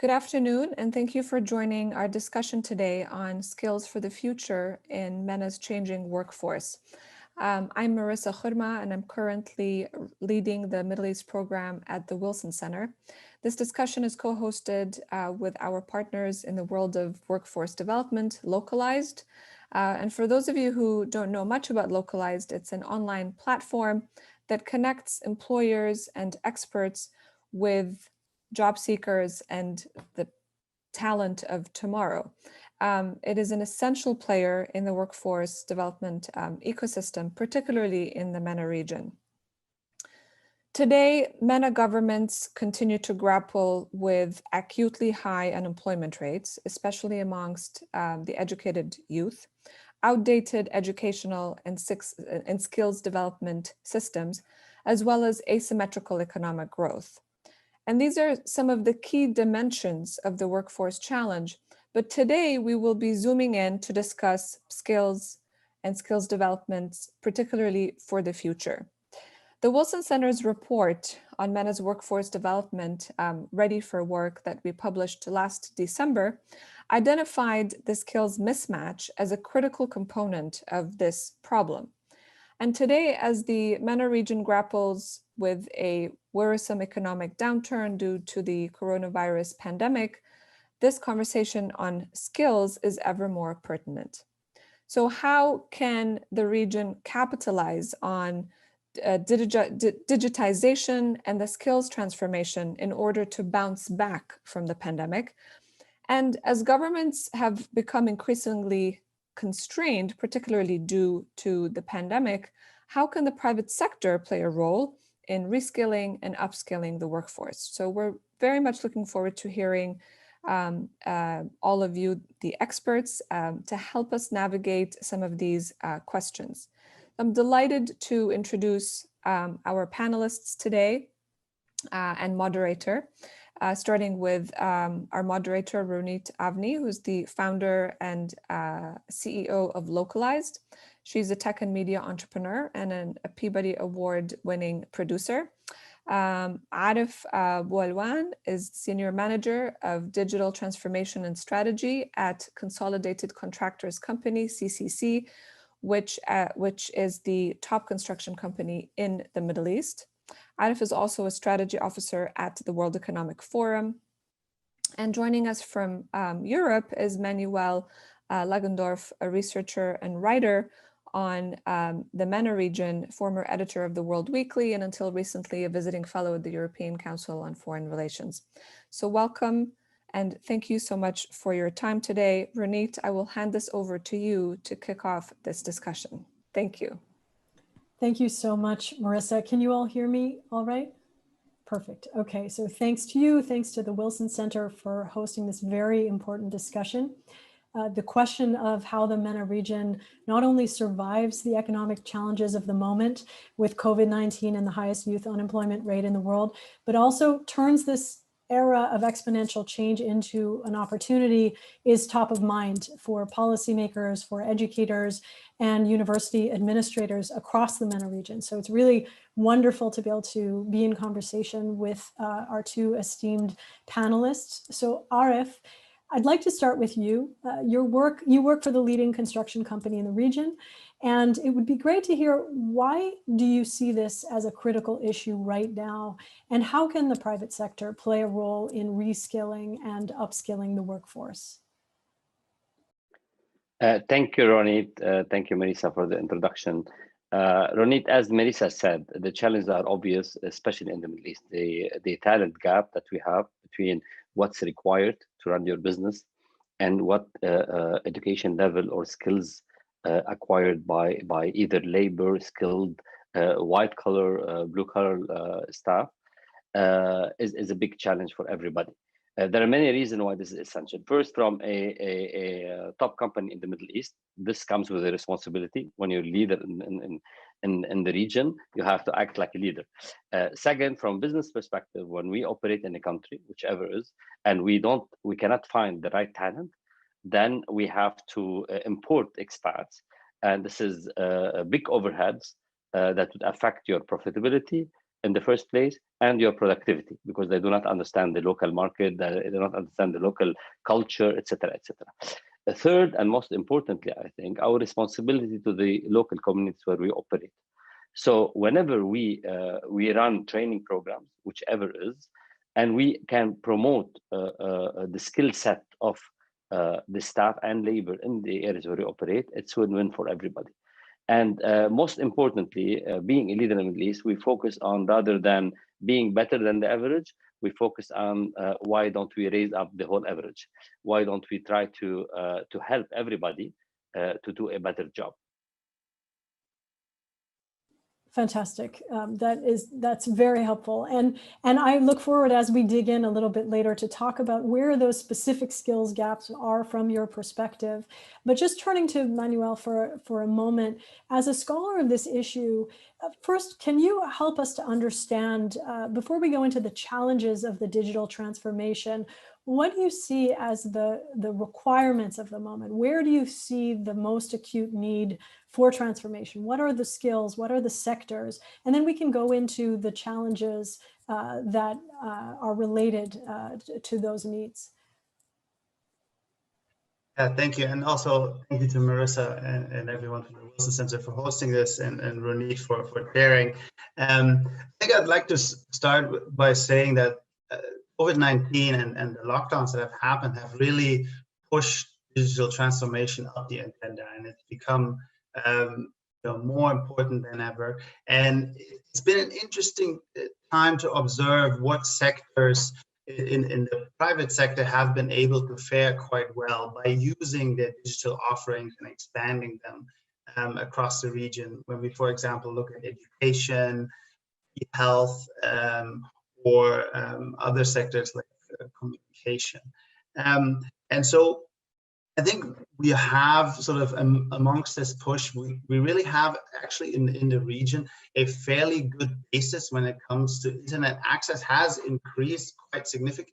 Good afternoon, and thank you for joining our discussion today on skills for the future in MENA's changing workforce. I'm Marissa Khurma, and I'm currently leading the Middle East program at the Wilson Center. This discussion is co-hosted with our partners in the world of workforce development, Localized. And for those of you who don't know much about Localized, it's an online platform that connects employers and experts with job seekers and the talent of tomorrow. It is an essential player in the workforce development ecosystem, particularly in the MENA region. Today, MENA governments continue to grapple with acutely high unemployment rates, especially amongst the educated youth, outdated educational and skills development systems, as well as asymmetrical economic growth. And these are some of the key dimensions of the workforce challenge. But today we will be zooming in to discuss skills and skills developments, particularly for the future. The Wilson Center's report on MENA's workforce development, Ready for Work, that we published last December, identified the skills mismatch as a critical component of this problem. And today, as the MENA region grapples with a worrisome economic downturn due to the coronavirus pandemic, this conversation on skills is ever more pertinent. So how can the region capitalize on digitization and the skills transformation in order to bounce back from the pandemic? And as governments have become increasingly constrained, particularly due to the pandemic, how can the private sector play a role in reskilling and upskilling the workforce? So we're very much looking forward to hearing all of you, the experts, to help us navigate some of these questions. I'm delighted to introduce our panelists today and moderator. Starting with our moderator, Ronit Avni, who's the founder and CEO of Localized. She's a tech and media entrepreneur and a Peabody Award-winning producer. Arif Boualwan is Senior Manager of Digital Transformation and Strategy at Consolidated Contractors Company, CCC, which is the top construction company in the Middle East. Arif is also a strategy officer at the World Economic Forum. And joining us from Europe is Manuel Lagendorf, a researcher and writer on the MENA region, former editor of the World Weekly, and until recently a visiting fellow at the European Council on Foreign Relations. So welcome, and thank you so much for your time today. Ronit, I will hand this over to you to kick off this discussion. Thank you. Thank you so much, Marissa. Can you all hear me all right? Perfect. Okay, so thanks to you, thanks to the Wilson Center for hosting this very important discussion. The question of how the MENA region not only survives the economic challenges of the moment with COVID-19 and the highest youth unemployment rate in the world, but also turns this era of exponential change into an opportunity is top of mind for policymakers, for educators, and university administrators across the MENA region. So it's really wonderful to be able to be in conversation with our two esteemed panelists. So Arif, I'd like to start with you. You work for the leading construction company in the region, and it would be great to hear, why do you see this as a critical issue right now? And how can the private sector play a role in reskilling and upskilling the workforce? Thank you, Ronit. Thank you, Marissa, for the introduction. Ronit, as Marissa said, the challenges are obvious, especially in the Middle East. The talent gap that we have between what's required to run your business and what education level or skills acquired by either labor, skilled, white collar, blue collar staff is a big challenge for everybody. There are many reasons why this is essential. First, from a top company in the Middle East, this comes with a responsibility. When you're a leader in the region, you have to act like a leader. Second, from business perspective, when we operate in a country, whichever is, and we cannot find the right talent, then we have to import expats, and this is big overheads that would affect your profitability in the first place, and your productivity, because they do not understand the local market, they do not understand the local culture, etc., etc. The third, and most importantly, I think, our responsibility to the local communities where we operate. So whenever we run training programs, whichever is, and we can promote the skill set of the staff and labor in the areas where we operate, it's win-win for everybody. And most importantly, being a leader in the Middle East, we focus on, rather than being better than the average, we focus on why don't we raise up the whole average? Why don't we try to help everybody to do a better job? Fantastic. That's very helpful. And I look forward, as we dig in a little bit later, to talk about where those specific skills gaps are from your perspective. But just turning to Manuel for a moment, as a scholar of this issue, first, can you help us to understand, before we go into the challenges of the digital transformation, what do you see as the requirements of the moment? Where do you see the most acute need for transformation? What are the skills? What are the sectors? And then we can go into the challenges that are related to those needs. Thank you. And also thank you to Marissa and everyone from the Wilson Center for hosting this, and Ronit for sharing. I think I'd like to start by saying that COVID-19 and the lockdowns that have happened have really pushed digital transformation up the agenda, and it's become more important than ever. And it's been an interesting time to observe what sectors in the private sector have been able to fare quite well by using their digital offerings and expanding them across the region. When we, for example, look at education, health, or other sectors like communication. And so I think we have sort of amongst this push, we really have actually in the region a fairly good basis when it comes to internet access has increased quite significantly.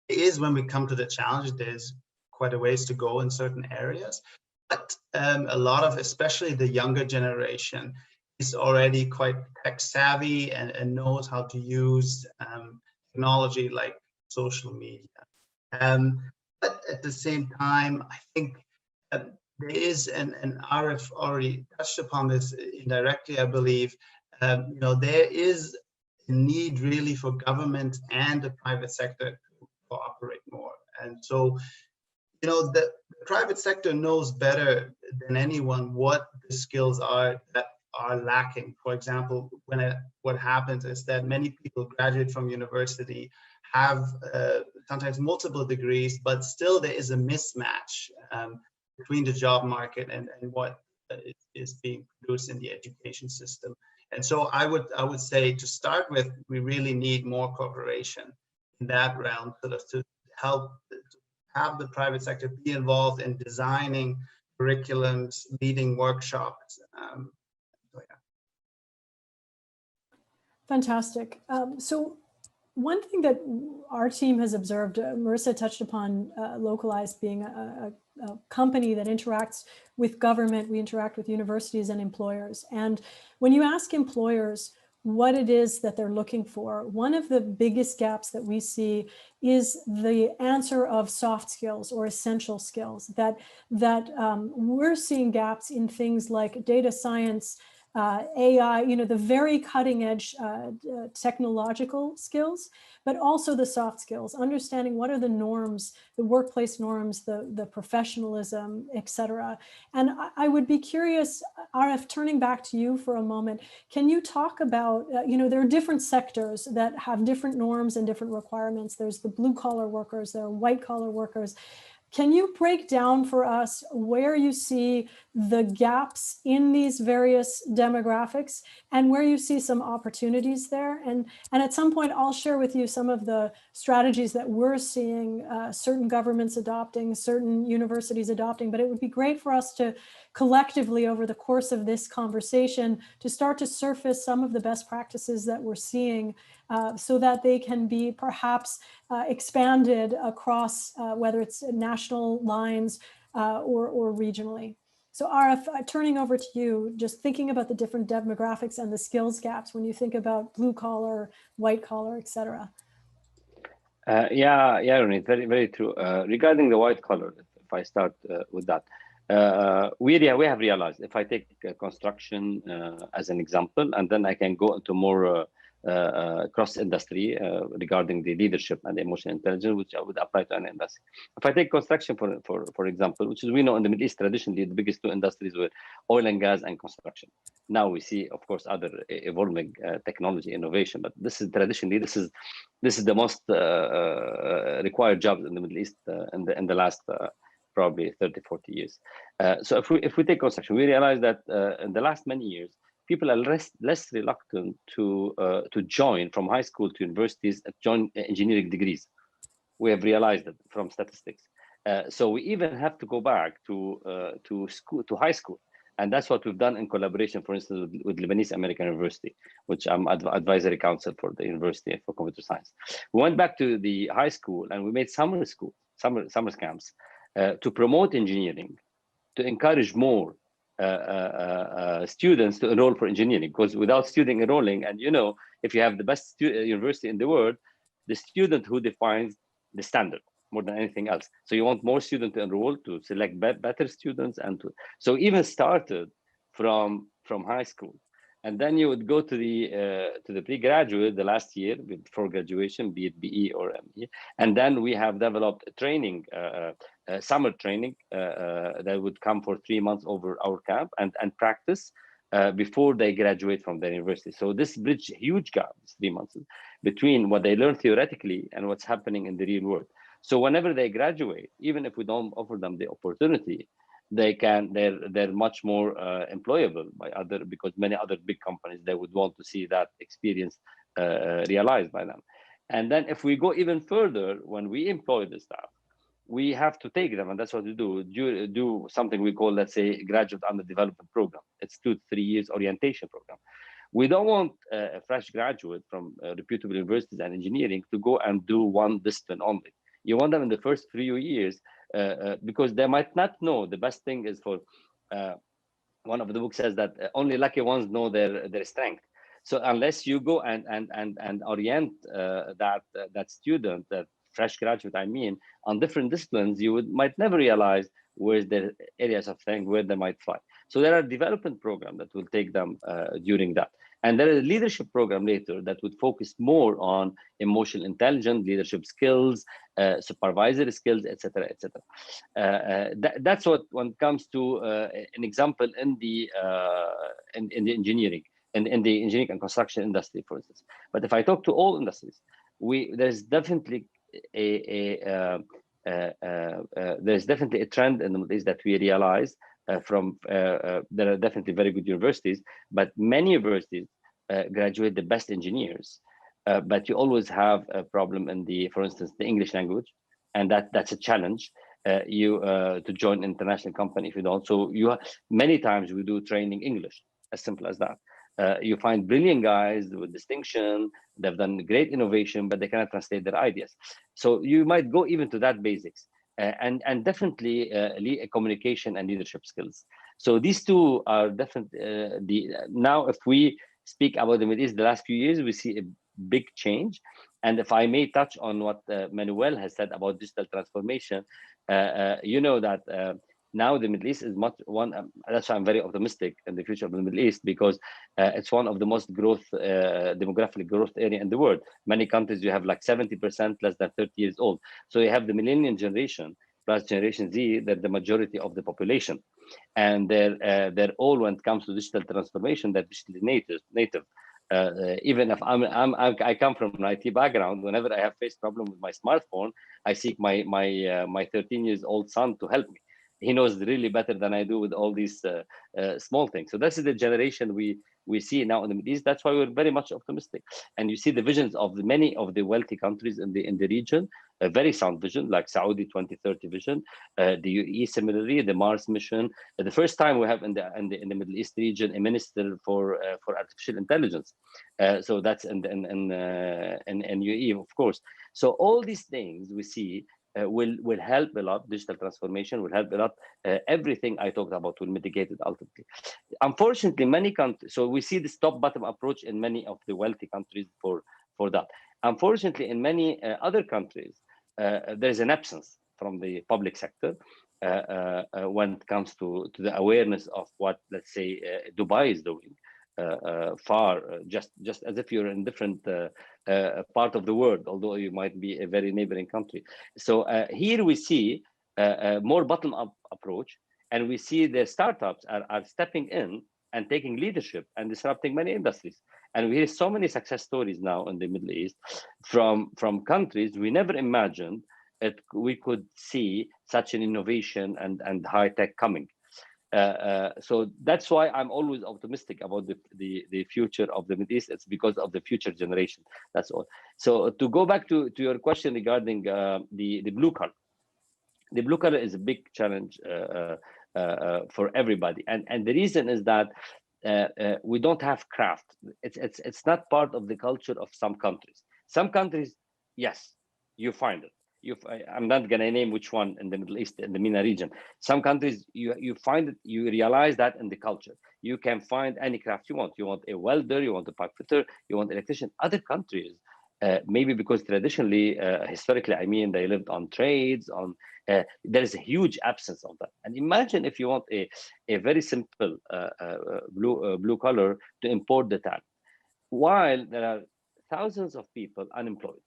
It is when we come to the challenge, there's quite a ways to go in certain areas, but a lot of, especially the younger generation, is already quite tech savvy and knows how to use technology like social media. But at the same time, I think there is, and Arif already touched upon this indirectly, I believe, there is a need really for government and the private sector to cooperate more. And so, the private sector knows better than anyone what the skills are that are lacking. For example, what happens is that many people graduate from university, have sometimes multiple degrees, but still there is a mismatch between the job market and what is being produced in the education system. And so I would say, to start with, we really need more cooperation in that realm, sort of to help have the private sector be involved in designing curriculums, leading workshops. So yeah. Fantastic. So one thing that our team has observed, Marissa touched upon Localized being a company that interacts with government, we interact with universities and employers. And when you ask employers what it is that they're looking for, one of the biggest gaps that we see is the answer of soft skills or essential skills, that we're seeing gaps in things like data science, AI, the very cutting edge technological skills, but also the soft skills, understanding what are the norms, the workplace norms, the professionalism, et cetera. And I would be curious, Arif, turning back to you for a moment, can you talk about, there are different sectors that have different norms and different requirements. There's the blue collar workers, there are white collar workers. Can you break down for us where you see the gaps in these various demographics and where you see some opportunities there? And at some point, I'll share with you some of the strategies that we're seeing certain governments adopting, certain universities adopting, but it would be great for us to collectively over the course of this conversation to start to surface some of the best practices that we're seeing so that they can be perhaps expanded across whether it's national lines or regionally. So Arif, turning over to you, just thinking about the different demographics and the skills gaps when you think about blue collar, white collar, et cetera. Yeah, Ronit, very, very true. Regarding the white collar, if I start with that, we have realized, if I take construction as an example, and then I can go into more cross-industry regarding the leadership and emotional intelligence, which I would apply to any industry. If I take construction, for example, which is, we know in the Middle East, traditionally, the biggest two industries were oil and gas and construction. Now we see, of course, other evolving technology innovation, but this is traditionally, this is the most required jobs in the Middle East in the last probably 30, 40 years. So if we take construction, we realize that in the last many years, people are less reluctant to join from high school to universities, join engineering degrees. We have realized that from statistics. So we even have to go back to high school. And that's what we've done in collaboration, for instance, with Lebanese American University, which I'm advisory council for the University for Computer Science. We went back to the high school and we made summer camps to promote engineering, to encourage more students to enroll for engineering, because without student enrolling, and if you have the best university in the world, the student who defines the standard more than anything else. So you want more students to enroll, to select better students, and so even started from high school. And then you would go to the pre-graduate the last year before graduation, be it BE or ME. And then we have developed a training, summer training that would come for 3 months over our camp and practice before they graduate from their university. So this bridge huge gap, 3 months, between what they learn theoretically and what's happening in the real world. So whenever they graduate, even if we don't offer them the opportunity, they're much more employable by because many other big companies, they would want to see that experience realized by them. And then if we go even further, when we employ the staff, we have to take them, and that's what we do something we call, let's say, graduate under development program. It's 2 to 3 years orientation program. We don't want a fresh graduate from reputable universities and engineering to go and do one discipline only. You want them in the first 3 years because they might not know. The best thing is for one of the books says that only lucky ones know their strength. So unless you go and orient that student, that fresh graduate, on different disciplines, you might never realize where's their areas of strength, where they might fly. So there are development programs that will take them during that. And there is a leadership program later that would focus more on emotional intelligence, leadership skills, supervisory skills, etc., etc. That's what, when it comes to an example in the engineering, in the engineering and construction industry, for instance. But if I talk to all industries, there's definitely there's definitely a trend in the Middle East that we realize there are definitely very good universities, but many universities graduate the best engineers, but you always have a problem in for instance, the English language, and that's a challenge. To join an international company if you don't. So many times we do training English, as simple as that. You find brilliant guys with distinction, they've done great innovation, but they cannot translate their ideas. So you might go even to that basics, and definitely communication and leadership skills. So these two are definitely now, if we speak about the Middle East, the last few years, we see a big change. And if I may touch on what Manuel has said about digital transformation, you know that now the Middle East is that's why I'm very optimistic in the future of the Middle East, because it's one of the most demographic growth area in the world. Many countries, you have like 70% less than 30 years old. So you have the millennial generation plus Generation Z, they're the majority of the population. And they're all, when it comes to digital transformation, they're digitally native. Even if I come from an IT background, whenever I have faced problem with my smartphone, I seek my 13 years old son to help me. He knows really better than I do with all these small things. So this is the generation we see now in the Middle East. That's why we're very much optimistic. And you see the visions of many of the wealthy countries in the region, a very sound vision, like Saudi 2030 vision, the UAE similarly, the Mars mission. The first time we have in the Middle East region a minister for artificial intelligence. So that's in UAE, of course. So all these things we see will help a lot. Digital transformation will help a lot. Everything I talked about will mitigate it ultimately. Unfortunately, many countries, so we see this top-bottom approach in many of the wealthy countries for that. Unfortunately, in many other countries, there is an absence from the public sector when it comes to the awareness of what, let's say, Dubai is doing. Just as if you're in different part of the world, although you might be a very neighboring country. So here we see a more bottom-up approach, and we see the startups are stepping in and taking leadership and disrupting many industries. And we hear so many success stories now in the Middle East from countries we never imagined we could see such an innovation and high tech coming. So that's why I'm always optimistic about the future of the Middle East. It's because of the future generation. That's all. So to go back to your question regarding the blue collar, the blue collar is a big challenge for everybody, and the reason is that we don't have craft. It's not part of the culture of some countries. Some countries, yes, you find it. I'm not going to name which one in the Middle East, in the MENA region. Some countries, you find it, you realize that in the culture. You can find any craft you want. You want a welder, you want a pipe fitter, you want an electrician. Other countries, maybe because traditionally, historically, I mean, they lived on trades, there is a huge absence of that. And imagine if you want a very simple blue collar to import the talent, while there are thousands of people unemployed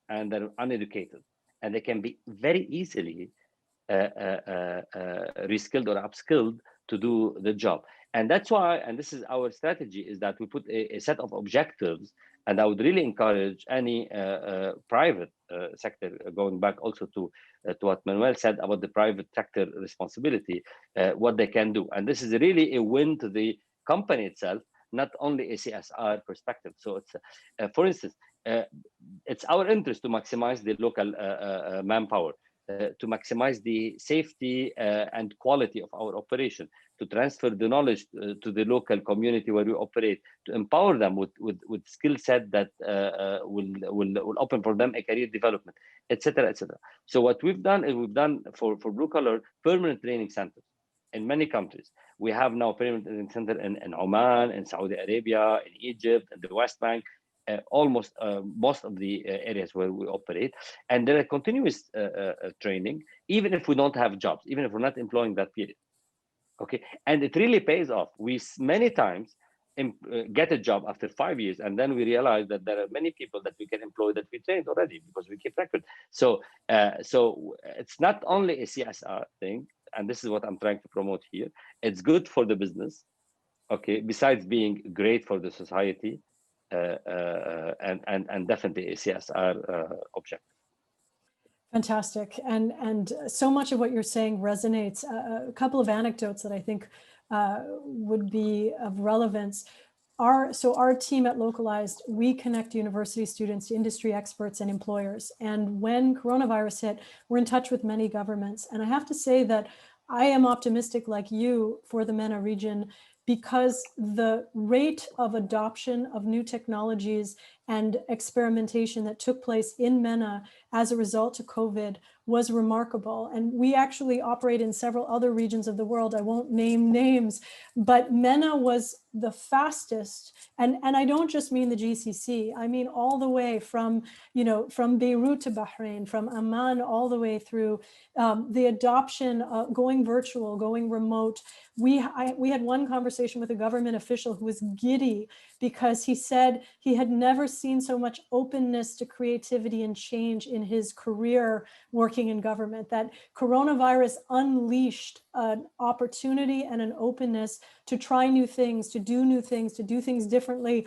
and they're uneducated, and they can be very easily reskilled or upskilled to do the job. And that's why, and this is our strategy, is that we put a set of objectives. And I would really encourage any private sector, going back also to what Manuel said about the private sector responsibility, what they can do. And this is really a win to the company itself, not only a CSR perspective. So it's, for instance, it's our interest to maximize the local manpower, to maximize the safety and quality of our operation, to transfer the knowledge to the local community where we operate, to empower them with skill set that will open for them a career development, etc., etc. So what we've done is we've done for blue collar permanent training centers in many countries. We have now permanent training center in Oman, in Saudi Arabia, in Egypt, in the West Bank, almost most of the areas where we operate. And there are continuous training, even if we don't have jobs, even if we're not employing that period. Okay, and it really pays off. We many times get a job after 5 years, and then we realize that there are many people that we can employ that we trained already because we keep record. So it's not only a CSR thing, and this is what I'm trying to promote here. It's good for the business, okay, besides being great for the society, and definitely a CSR objective. Fantastic. And so much of what you're saying resonates. A couple of anecdotes that I think would be of relevance. Our team at Localized, we connect university students to industry experts and employers. And when coronavirus hit, we're in touch with many governments. And I have to say that I am optimistic like you for the MENA region, because the rate of adoption of new technologies and experimentation that took place in MENA as a result of COVID was remarkable. And we actually operate in several other regions of the world. I won't name names, but MENA was the fastest. And I don't just mean the GCC, I mean all the way from, from Beirut to Bahrain, from Amman all the way through the adoption, going virtual, going remote. We had one conversation with a government official who was giddy because he said he had never seen so much openness to creativity and change in his career working in government, that coronavirus unleashed an opportunity and an openness to try new things, to do new things, to do things differently.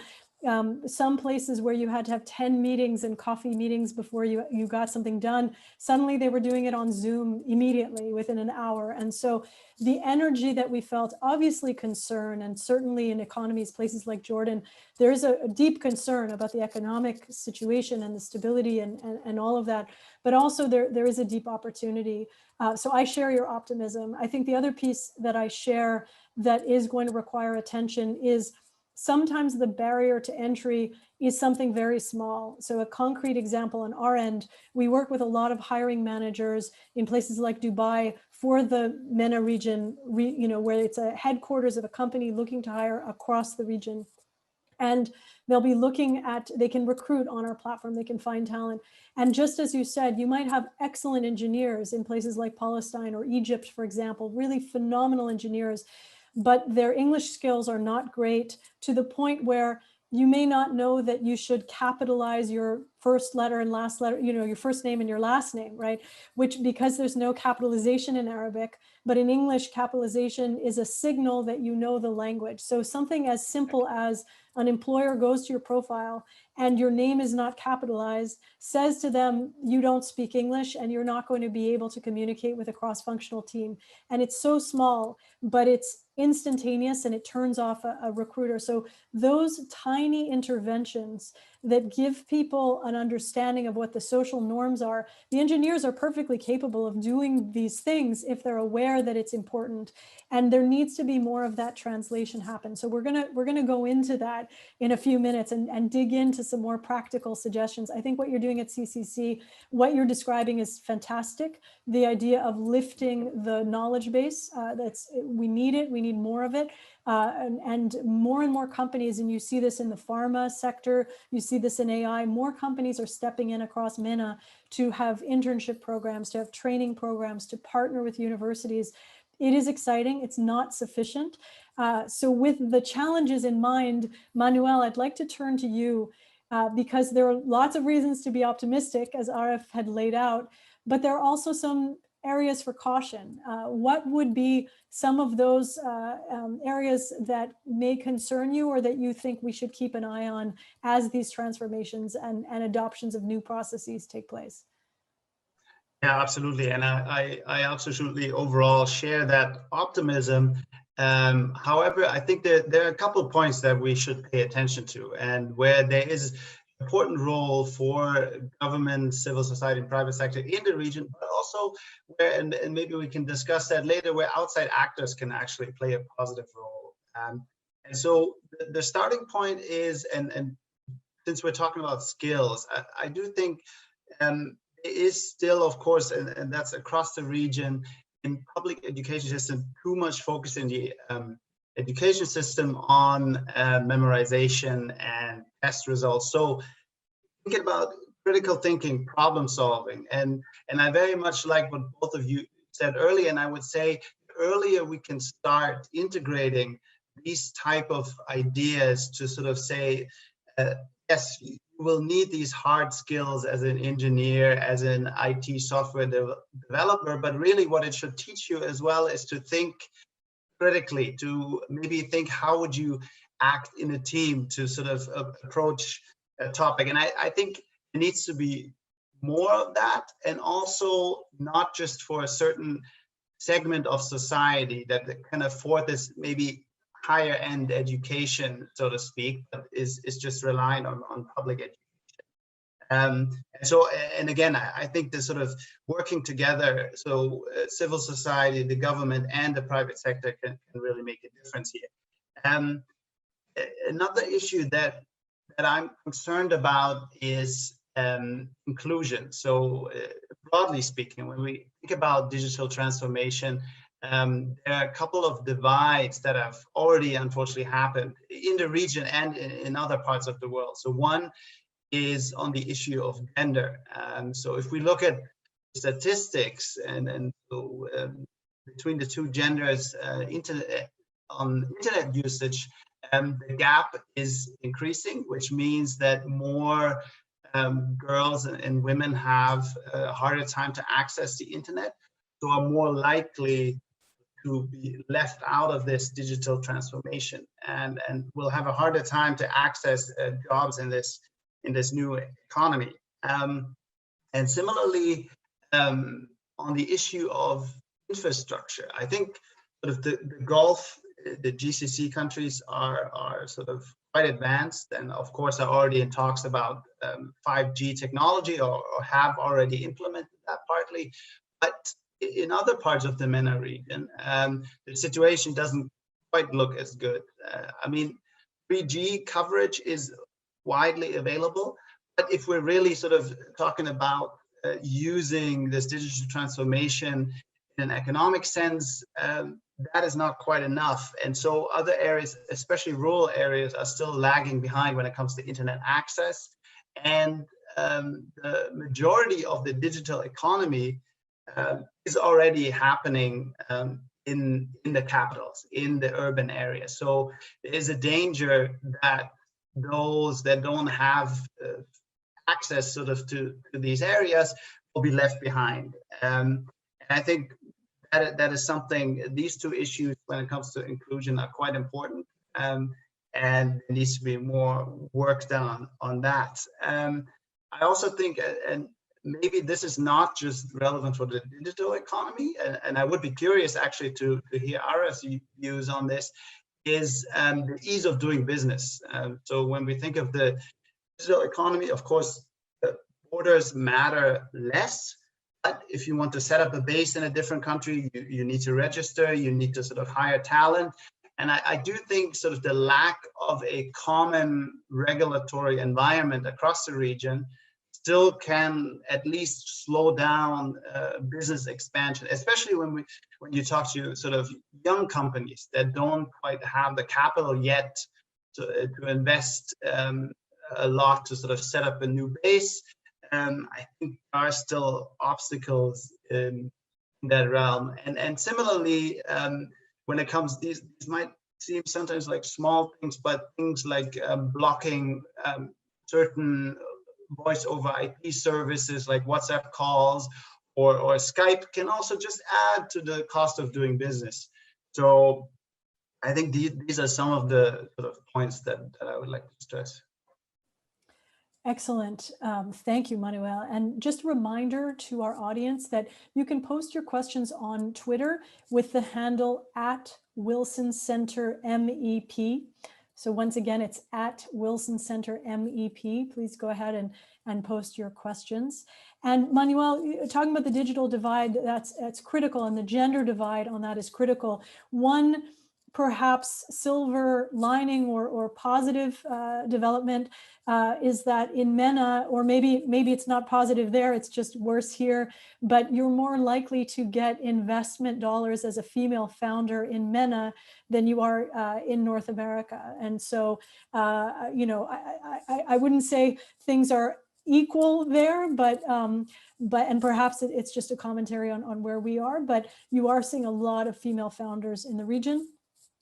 Some places where you had to have 10 meetings and coffee meetings before you got something done, suddenly they were doing it on Zoom immediately within an hour. And so the energy that we felt, obviously concern, and certainly in economies, places like Jordan, there is a deep concern about the economic situation and the stability and all of that. But also there is a deep opportunity. So I share your optimism. I think the other piece that I share that is going to require attention is sometimes the barrier to entry is something very small. So a concrete example on our end, we work with a lot of hiring managers in places like Dubai for the MENA region, where it's a headquarters of a company looking to hire across the region. And they'll be looking at, they can recruit on our platform, they can find talent. And just as you said, you might have excellent engineers in places like Palestine or Egypt, for example, really phenomenal engineers, but their English skills are not great, to the point where you may not know that you should capitalize your first letter and last letter, your first name and your last name, right? Which, because there's no capitalization in Arabic, but in English, capitalization is a signal that you know the language. So something as simple as an employer goes to your profile and your name is not capitalized, says to them, you don't speak English and you're not going to be able to communicate with a cross-functional team. And it's so small, but it's instantaneous and it turns off a recruiter. So those tiny interventions that give people an understanding of what the social norms are, the engineers are perfectly capable of doing these things if they're aware that it's important. And there needs to be more of that translation happen. So we're gonna go into that in a few minutes and dig into some more practical suggestions. I think what you're doing at CCC, what you're describing is fantastic. The idea of lifting the knowledge base, we need it, we need more of it. And more companies, and you see this in the pharma sector, you see this in AI, more companies are stepping in across MENA to have internship programs, to have training programs, to partner with universities. It is exciting, it's not sufficient. So with the challenges in mind, Manuel, I'd like to turn to you because there are lots of reasons to be optimistic, as Arif had laid out, but there are also some areas for caution. What would be some of those areas that may concern you, or that you think we should keep an eye on as these transformations and adoptions of new processes take place? Yeah, absolutely. And I absolutely overall share that optimism. However, I think that there are a couple of points that we should pay attention to, and where there is important role for government, civil society, and private sector in the region, but also where, and maybe we can discuss that later, where outside actors can actually play a positive role. And so the starting point is, and since we're talking about skills, I do think it is still, of course, and that's across the region, in public education system, too much focus in the education system on memorization and test results. So thinking about critical thinking, problem solving, and I very much like what both of you said earlier, and I would say the earlier we can start integrating these type of ideas to sort of say, yes, you will need these hard skills as an engineer, as an IT software developer, but really what it should teach you as well is to think critically, to maybe think how would you act in a team to sort of approach a topic. And I think it needs to be more of that, and also not just for a certain segment of society that can afford this maybe higher end education, so to speak, but is just relying on public education. And again, I think this sort of working together, so civil society, the government, and the private sector can really make a difference here. Another issue that I'm concerned about is inclusion. So broadly speaking, when we think about digital transformation, there are a couple of divides that have already unfortunately happened in the region and in other parts of the world. So one is on the issue of gender. So if we look at statistics and so, between the two genders, on internet usage, the gap is increasing, which means that more girls and women have a harder time to access the internet, so are more likely to be left out of this digital transformation, and will have a harder time to access jobs in this new economy. And similarly, on the issue of infrastructure, I think sort of the Gulf, the GCC countries are sort of quite advanced, and of course are already in talks about 5G technology, or have already implemented that partly. But in other parts of the MENA region, the situation doesn't quite look as good. I mean, 3G coverage is widely available. But if we're really sort of talking about using this digital transformation in an economic sense, that is not quite enough. And so other areas, especially rural areas, are still lagging behind when it comes to internet access. And the majority of the digital economy is already happening in the capitals, in the urban areas. So there is a danger that those that don't have access sort of to these areas will be left behind. And I think that is something, these two issues when it comes to inclusion are quite important, and there needs to be more work done on that. I also think, and maybe this is not just relevant for the digital economy, and I would be curious actually to hear Ara's views on this, is the ease of doing business. So when we think of the digital economy, of course, borders matter less. But if you want to set up a base in a different country, you need to register, you need to sort of hire talent. And I do think sort of the lack of a common regulatory environment across the region still can at least slow down business expansion, especially when you talk to sort of young companies that don't quite have the capital yet to invest a lot to sort of set up a new base. I think there are still obstacles in that realm. And similarly, when it comes, these might seem sometimes like small things, but things like blocking certain voice over IP services like WhatsApp calls or Skype can also just add to the cost of doing business. So I think these are some of the sort of points that I would like to stress. Excellent. Thank you, Manuel. And just a reminder to our audience that you can post your questions on Twitter with the handle @WilsonCenterMEP. So once again, it's @WilsonCenterMEP. Please go ahead and post your questions. And Manuel, talking about the digital divide, that's critical, and the gender divide on that is critical. One perhaps silver lining or positive development is that in MENA, or maybe it's not positive there, it's just worse here, but you're more likely to get investment dollars as a female founder in MENA than you are in North America. And so, you know, I wouldn't say things are equal there, but and perhaps it's just a commentary on where we are, but you are seeing a lot of female founders in the region.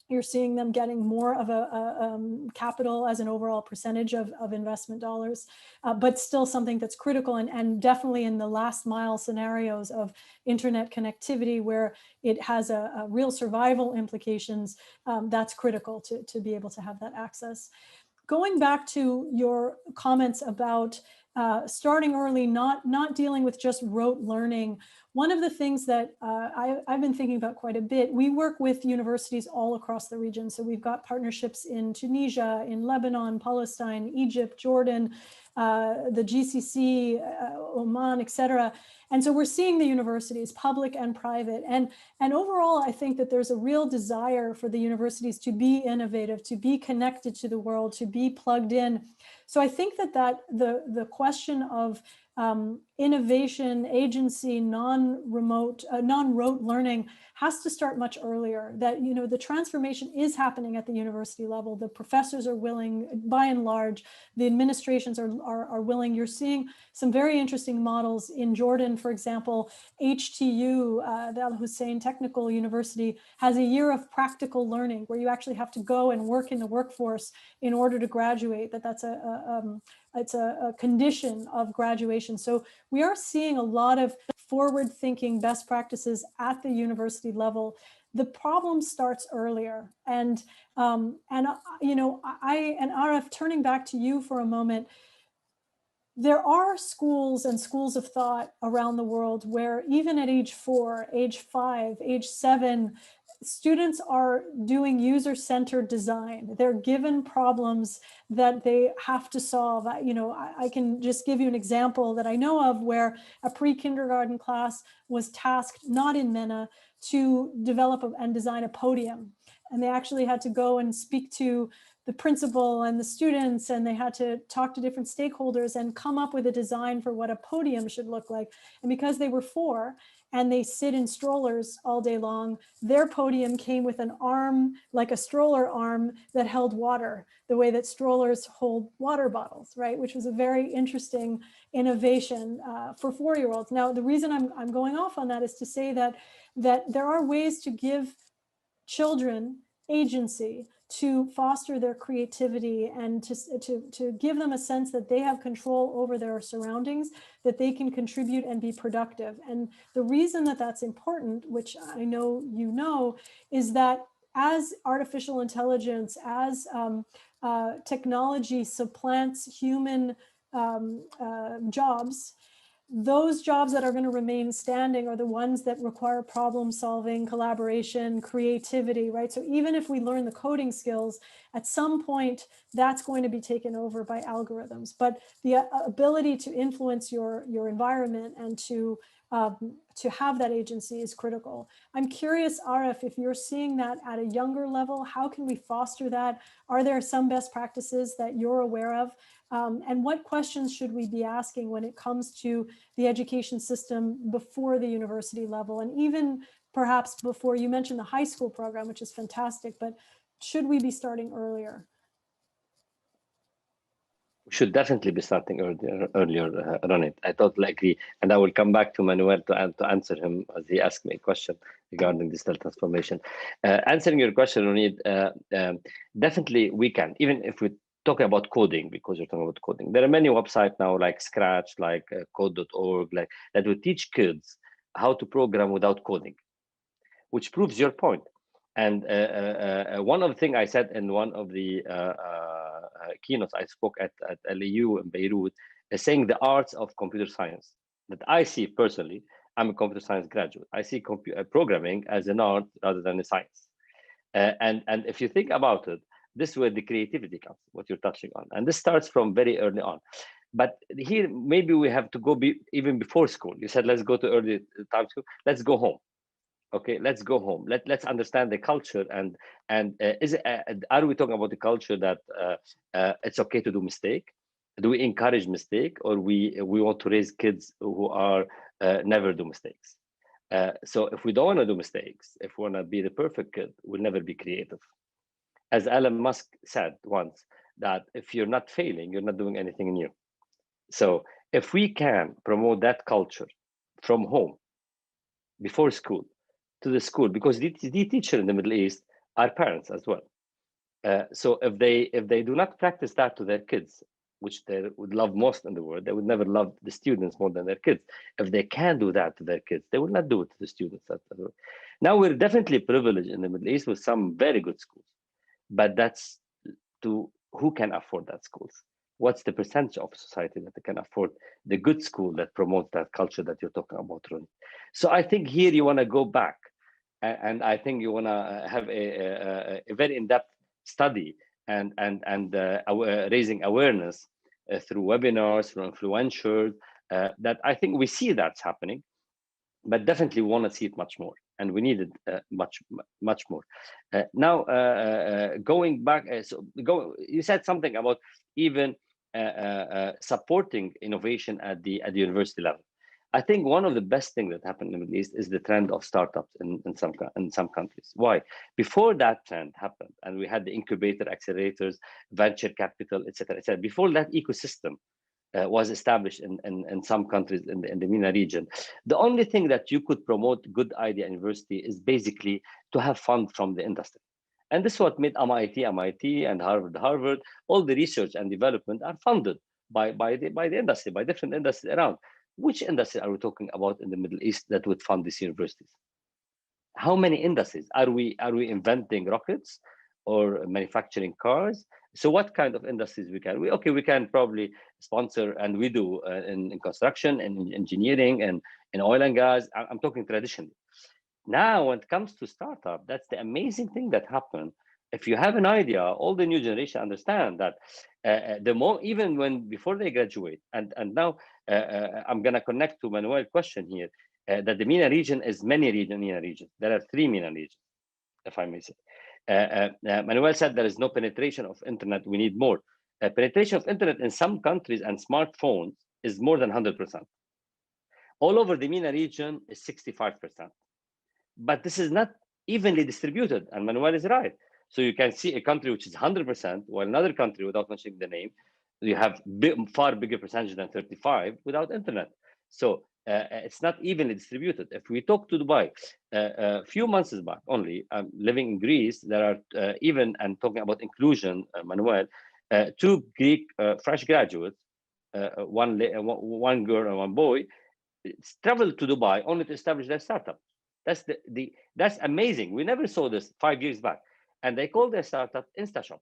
You're seeing them getting more of a capital as an overall percentage of investment dollars, but still something that's critical, and definitely in the last mile scenarios of internet connectivity where it has a real survival implications, that's critical to be able to have that access. Going back to your comments about starting early, not dealing with just rote learning. One of the things that I've been thinking about quite a bit, we work with universities all across the region. So we've got partnerships in Tunisia, in Lebanon, Palestine, Egypt, Jordan, the GCC, Oman, et cetera. And so we're seeing the universities, public and private. And overall, I think that there's a real desire for the universities to be innovative, to be connected to the world, to be plugged in. So I think that the question of innovation, agency, non-rote learning has to start much earlier. That, you know, the transformation is happening at the university level. The professors are willing, by and large, the administrations are willing. You're seeing some very interesting models in Jordan, for example. HTU, the Al Hussein Technical University, has a year of practical learning where you actually have to go and work in the workforce in order to graduate. It's a condition of graduation. So we are seeing a lot of forward-thinking best practices at the university level. The problem starts earlier, and you know, and Arif, turning back to you for a moment, there are schools and schools of thought around the world where even at age 4, age 5, age 7, students are doing user-centered design. They're given problems that they have to solve. You know, I can just give you an example that I know of where a pre-kindergarten class was tasked, not in MENA, to develop and design a podium. And they actually had to go and speak to the principal and the students, and they had to talk to different stakeholders and come up with a design for what a podium should look like. And because they were 4 and they sit in strollers all day long, their podium came with an arm, like a stroller arm that held water, the way that strollers hold water bottles, right? Which was a very interesting innovation for 4-year-olds. Now, the reason I'm going off on that is to say that there are ways to give children agency, to foster their creativity, and to give them a sense that they have control over their surroundings, that they can contribute and be productive. And the reason that that's important, which I know you know, is that as artificial intelligence, as technology supplants human jobs, those jobs that are going to remain standing are the ones that require problem solving, collaboration, creativity, right? So even if we learn the coding skills, at some point that's going to be taken over by algorithms. But the ability to influence your environment and to have that agency is critical. I'm curious, Arif, if you're seeing that at a younger level, how can we foster that? Are there some best practices that you're aware of? And what questions should we be asking when it comes to the education system before the university level, and even perhaps before? You mentioned the high school program, which is fantastic, but should we be starting earlier? We should definitely be starting earlier, Ronit. I totally agree. And I will come back to Manuel to answer him as he asked me a question regarding digital transformation. Answering your question, Ronit, definitely we can, even if we talking about coding, because you're talking about coding. There are many websites now like Scratch, like code.org, like that will teach kids how to program without coding, which proves your point. And one of the things I said in one of the keynotes I spoke at LEU in Beirut is saying the arts of computer science that I see personally. I'm a computer science graduate. I see programming as an art rather than a science. And if you think about it, this is where the creativity comes, what you're touching on. And this starts from very early on. But here, maybe we have to go even before school. You said, let's go to early time school. Let's go home. Okay, let's go home. Let's understand the culture. And are we talking about the culture that it's okay to do mistake? Do we encourage mistake, or we want to raise kids who are never do mistakes? So if we don't want to do mistakes, if we want to be the perfect kid, we'll never be creative. As Elon Musk said once, that if you're not failing, you're not doing anything new. So if we can promote that culture from home, before school, to the school, because the teacher in the Middle East are parents as well. So if they do not practice that to their kids, which they would love most in the world, they would never love the students more than their kids. If they can do that to their kids, they will not do it to the students. Now we're definitely privileged in the Middle East with some very good schools, but that's to who can afford that schools. What's the percentage of society that can afford the good school that promotes that culture that you're talking about, Ron? So I think here you want to go back, and I think you want to have a very in-depth study and raising awareness through webinars, through influencers. That I think we see that's happening, but definitely want to see it much more, and we need it much more. Now, going back, you said something about even supporting innovation at the university level. I think one of the best things that happened in the Middle East is the trend of startups in some countries. Why? Before that trend happened, and we had the incubator, accelerators, venture capital, etc., etc. Before that ecosystem was established in some countries in the MENA region, the only thing that you could promote good idea university is basically to have fund from the industry. And this is what made MIT, and Harvard, all the research and development are funded by the industry, by different industries around. Which industry are we talking about in the Middle East that would fund these universities? How many industries? Are we inventing rockets or manufacturing cars? So what kind of industries we can? We can probably sponsor, and we do in construction and engineering and in oil and gas. I'm talking traditionally. Now, when it comes to startup, that's the amazing thing that happened. If you have an idea, all the new generation understand that the more, even when before they graduate, and now I'm gonna connect to Manuel's question here, that the MENA region is many MENA regions. There are 3 MENA regions, if I may say. Manuel said there is no penetration of internet. We need more. Penetration of internet in some countries and smartphones is more than 100%. All over the MENA region is 65%. But this is not evenly distributed, and Manuel is right. So you can see a country which is 100%, while another country, without mentioning the name, you have far bigger percentage than 35 without internet. So it's not evenly distributed. If we talk to Dubai, a few months back only, living in Greece, there are even, and talking about inclusion, Manuel, 2 Greek fresh graduates, one girl and one boy, traveled to Dubai only to establish their startup. That's amazing. We never saw this 5 years back. And they called their startup InstaShop.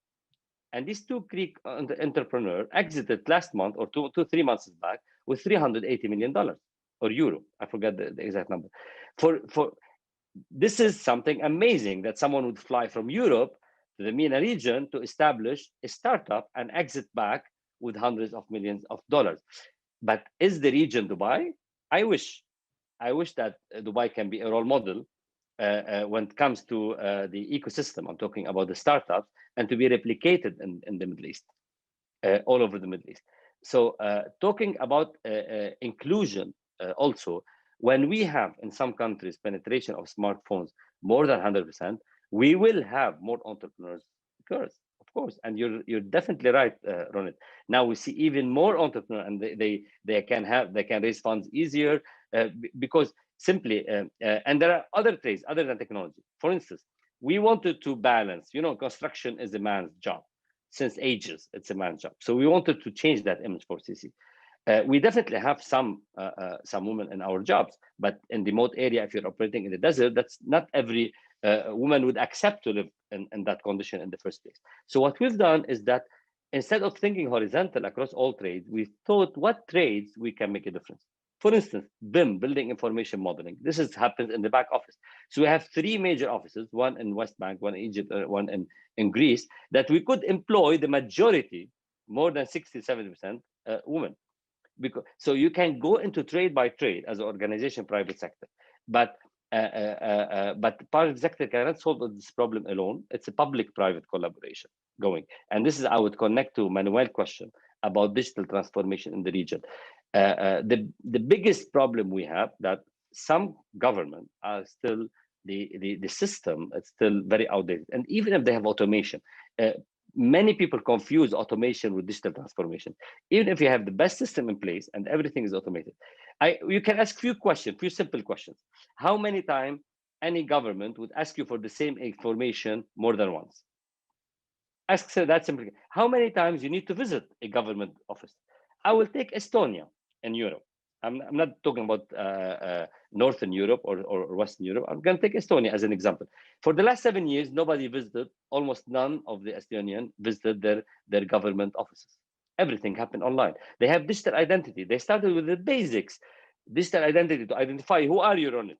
And these 2 Greek entrepreneurs exited last month or 3 months back with $380 million or euro. I forget the exact number. For this is something amazing that someone would fly from Europe to the MENA region to establish a startup and exit back with hundreds of millions of dollars. But is the region Dubai? I wish that Dubai can be a role model when it comes to the ecosystem. I'm talking about the startups, and to be replicated in the Middle East, all over the Middle East. So talking about inclusion also, when we have in some countries penetration of smartphones more than 100%, we will have more entrepreneurs, of course. And you're definitely right, Ronit. Now we see even more entrepreneurs, and they can raise funds easier because simply, and there are other trades other than technology. For instance, we wanted to balance, construction is a man's job. Since ages, it's a man's job. So we wanted to change that image for CC. We definitely have some women in our jobs, but in the remote area, if you're operating in the desert, that's not every woman would accept to live in that condition in the first place. So what we've done is that instead of thinking horizontal across all trades, we thought what trades we can make a difference. For instance, BIM, building information modeling. This happens in the back office. So we have 3 major offices, one in West Bank, one in Egypt, one in Greece, that we could employ the majority, more than 60-70% women. So you can go into trade by trade as an organization, private sector, but private sector cannot solve this problem alone. It's a public-private collaboration going, and this is I would connect to Manuel's question about digital transformation in the region. The biggest problem we have that some government are still the system is still very outdated, and even if they have automation. Many people confuse automation with digital transformation. Even if you have the best system in place and everything is automated, you can ask few simple questions. How many times any government would ask you for the same information more than once? Ask that simply. How many times you need to visit a government office? I will take Estonia in Europe. I'm not talking about Northern Europe or Western Europe. I'm going to take Estonia as an example. For the last 7 years, nobody visited, almost none of the Estonians visited their government offices. Everything happened online. They have digital identity. They started with the basics. Digital identity to identify who are you on it.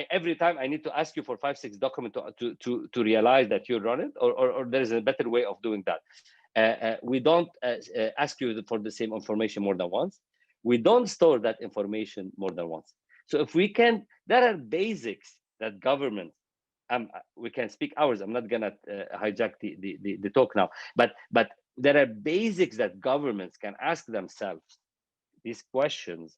Every time I need to ask you for 5-6 documents to realize that you're on it, or there is a better way of doing that. We don't ask you for the same information more than once. We don't store that information more than once. So if we can, there are basics that government, we can speak hours. I'm not gonna hijack the talk now, but there are basics that governments can ask themselves these questions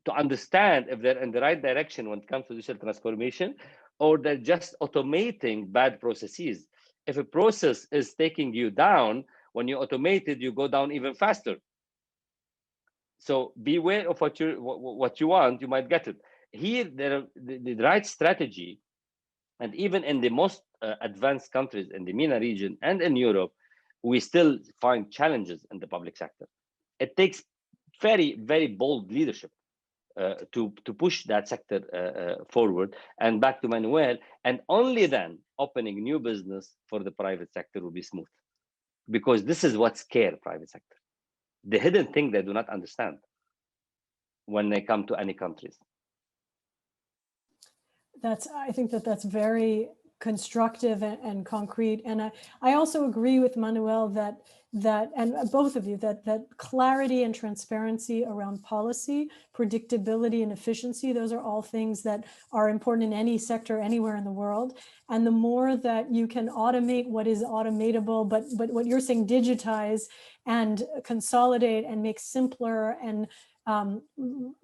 to understand if they're in the right direction when it comes to digital transformation, or they're just automating bad processes. If a process is taking you down, when you automate it, you go down even faster. So beware of what you want, you might get it. Here, the right strategy, and even in the most advanced countries in the MENA region and in Europe, we still find challenges in the public sector. It takes very, very bold leadership to push that sector forward. And back to Manuel, and only then opening new business for the private sector will be smooth, because this is what scares private sector. The hidden thing they do not understand when they come to any countries. I think that's very constructive and concrete. And I also agree with Manuel that that, and both of you, that clarity and transparency around policy, predictability and efficiency, those are all things that are important in any sector anywhere in the world. And the more that you can automate what is automatable, but what you're saying, digitize and consolidate and make simpler and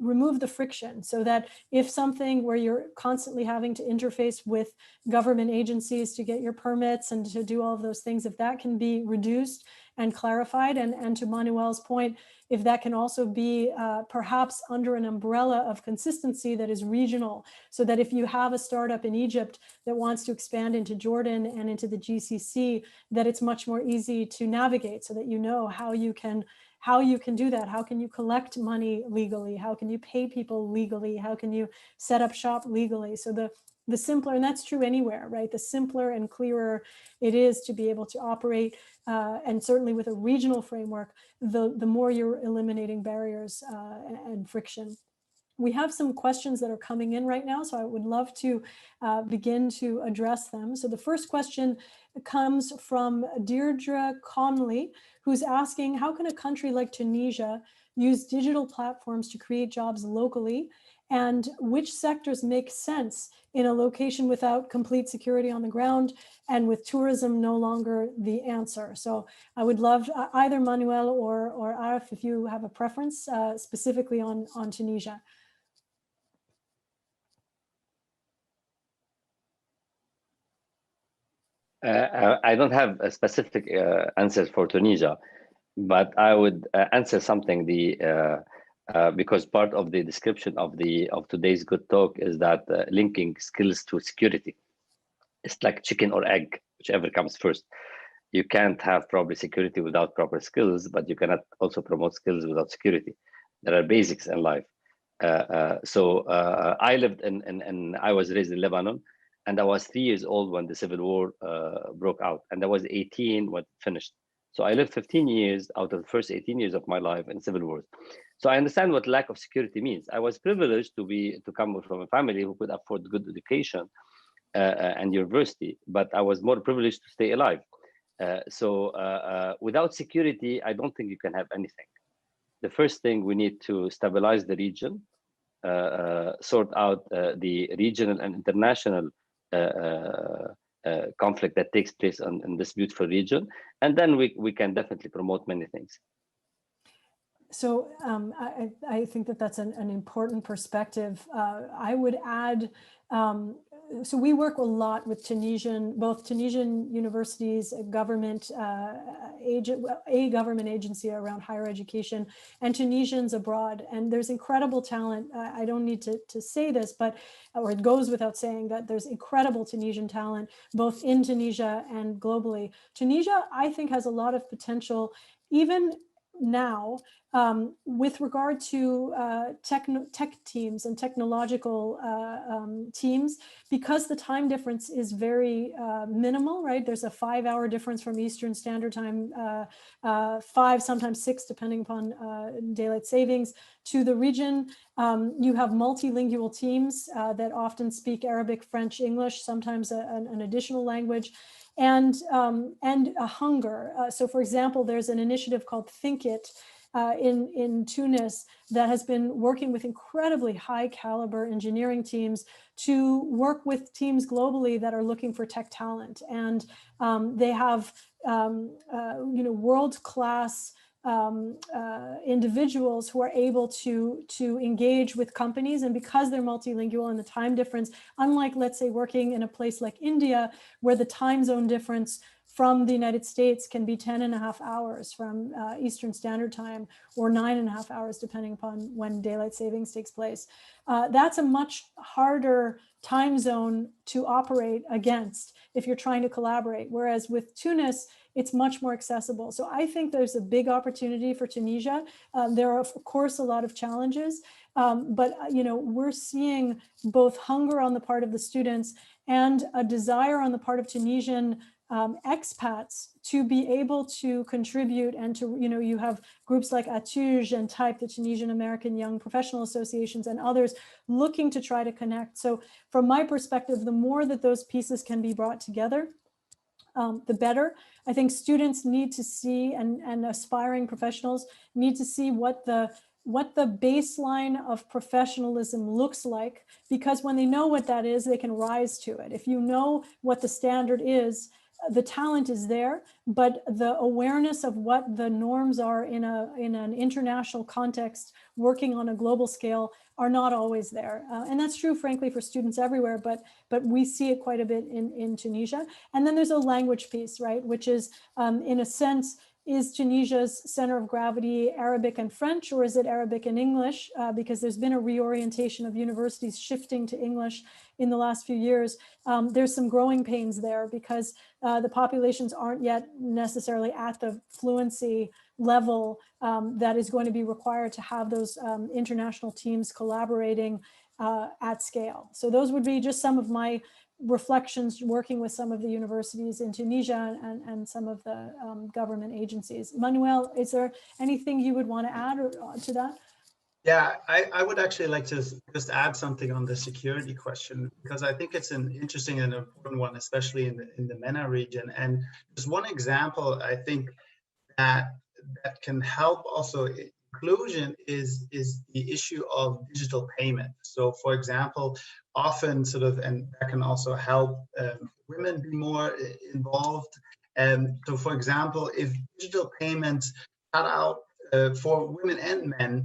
remove the friction, so that if something where you're constantly having to interface with government agencies to get your permits and to do all of those things, if that can be reduced and clarified, and to Manuel's point, if that can also be perhaps under an umbrella of consistency that is regional, so that if you have a startup in Egypt that wants to expand into Jordan and into the GCC, that it's much more easy to navigate, so that you know how you can do that. How can you collect money legally? How can you pay people legally? How can you set up shop legally? So the simpler, and that's true anywhere, right? The simpler and clearer it is to be able to operate, and certainly with a regional framework, the more you're eliminating barriers and friction. We have some questions that are coming in right now, so I would love to begin to address them. So the first question comes from Deirdre Conley, who's asking, how can a country like Tunisia use digital platforms to create jobs locally? And which sectors make sense in a location without complete security on the ground and with tourism no longer the answer? So I would love either Manuel or Arif, if you have a preference specifically on Tunisia. I don't have a specific answer for Tunisia, but I would answer something because part of the description of today's good talk is that linking skills to security. It's like chicken or egg, whichever comes first. You can't have proper security without proper skills, but you cannot also promote skills without security. There are basics in life. I lived in I was raised in Lebanon, and I was 3 years old when the civil war broke out, and I was 18 when it finished. So I lived 15 years out of the first 18 years of my life in civil wars. So I understand what lack of security means. I was privileged to come from a family who could afford good education and university, but I was more privileged to stay alive. Without security, I don't think you can have anything. The first thing, we need to stabilize the region, sort out the regional and international conflict that takes place in this beautiful region, and then we can definitely promote many things. So I think that that's an important perspective. I would add, so we work a lot with both Tunisian universities, a government agency around higher education, and Tunisians abroad. And there's incredible talent. I don't need to say this, or it goes without saying that there's incredible Tunisian talent, both in Tunisia and globally. Tunisia, I think, has a lot of potential, even now, with regard to tech teams and technological teams, because the time difference is very minimal, right? There's a 5-hour difference from Eastern Standard Time, 5, sometimes 6, depending upon daylight savings, to the region. You have multilingual teams that often speak Arabic, French, English, sometimes an additional language. And a hunger. So for example, there's an initiative called Think It in Tunis that has been working with incredibly high caliber engineering teams to work with teams globally that are looking for tech talent. And they have world-class individuals who are able to engage with companies, and because they're multilingual and the time difference, unlike, let's say, working in a place like India, where the time zone difference from the United States can be 10.5 hours from Eastern Standard Time, or 9.5 hours, depending upon when daylight savings takes place. That's a much harder time zone to operate against if you're trying to collaborate. Whereas with Tunis, it's much more accessible. So I think there's a big opportunity for Tunisia. There are, of course, a lot of challenges, but we're seeing both hunger on the part of the students and a desire on the part of Tunisian expats to be able to contribute, and to, you have groups like ATUJ and TYPE, the Tunisian American Young Professional Associations, and others looking to try to connect. So from my perspective, the more that those pieces can be brought together, the better. I think students need to see, and aspiring professionals need to see what the baseline of professionalism looks like, because when they know what that is, they can rise to it. If you know what the standard is, the talent is there, but the awareness of what the norms are in an international context, working on a global scale, are not always there. And that's true, frankly, for students everywhere, but we see it quite a bit in Tunisia. And then there's a language piece, right, which is, in a sense, is Tunisia's center of gravity Arabic and French, or is it Arabic and English? Because there's been a reorientation of universities shifting to English in the last few years. There's some growing pains there because the populations aren't yet necessarily at the fluency level that is going to be required to have those international teams collaborating at scale. So those would be just some of my reflections working with some of the universities in Tunisia and some of the government agencies. Manuel, is there anything you would want to add to that? Yeah, I would actually like to just add something on the security question, because I think it's an interesting and important one, especially in the MENA region. And just one example, I think that can help also inclusion is the issue of digital payment. So, for example, often and that can also help women be more involved. So, for example, if digital payments cut out for women and men,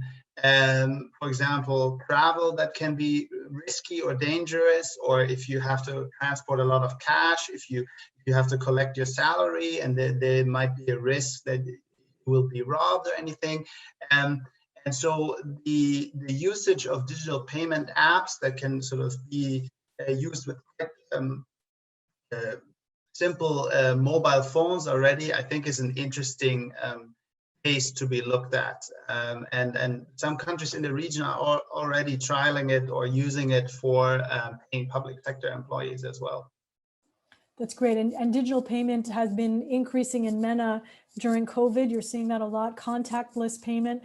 for example, travel that can be risky or dangerous, or if you have to transport a lot of cash, if you have to collect your salary and there might be a risk that you will be robbed or anything. And so the usage of digital payment apps that can sort of be used with simple mobile phones already, I think is an interesting case to be looked at. And some countries in the region are already trialing it or using it for paying public sector employees as well. That's great. And digital payment has been increasing in MENA during COVID. You're seeing that a lot. Contactless payment,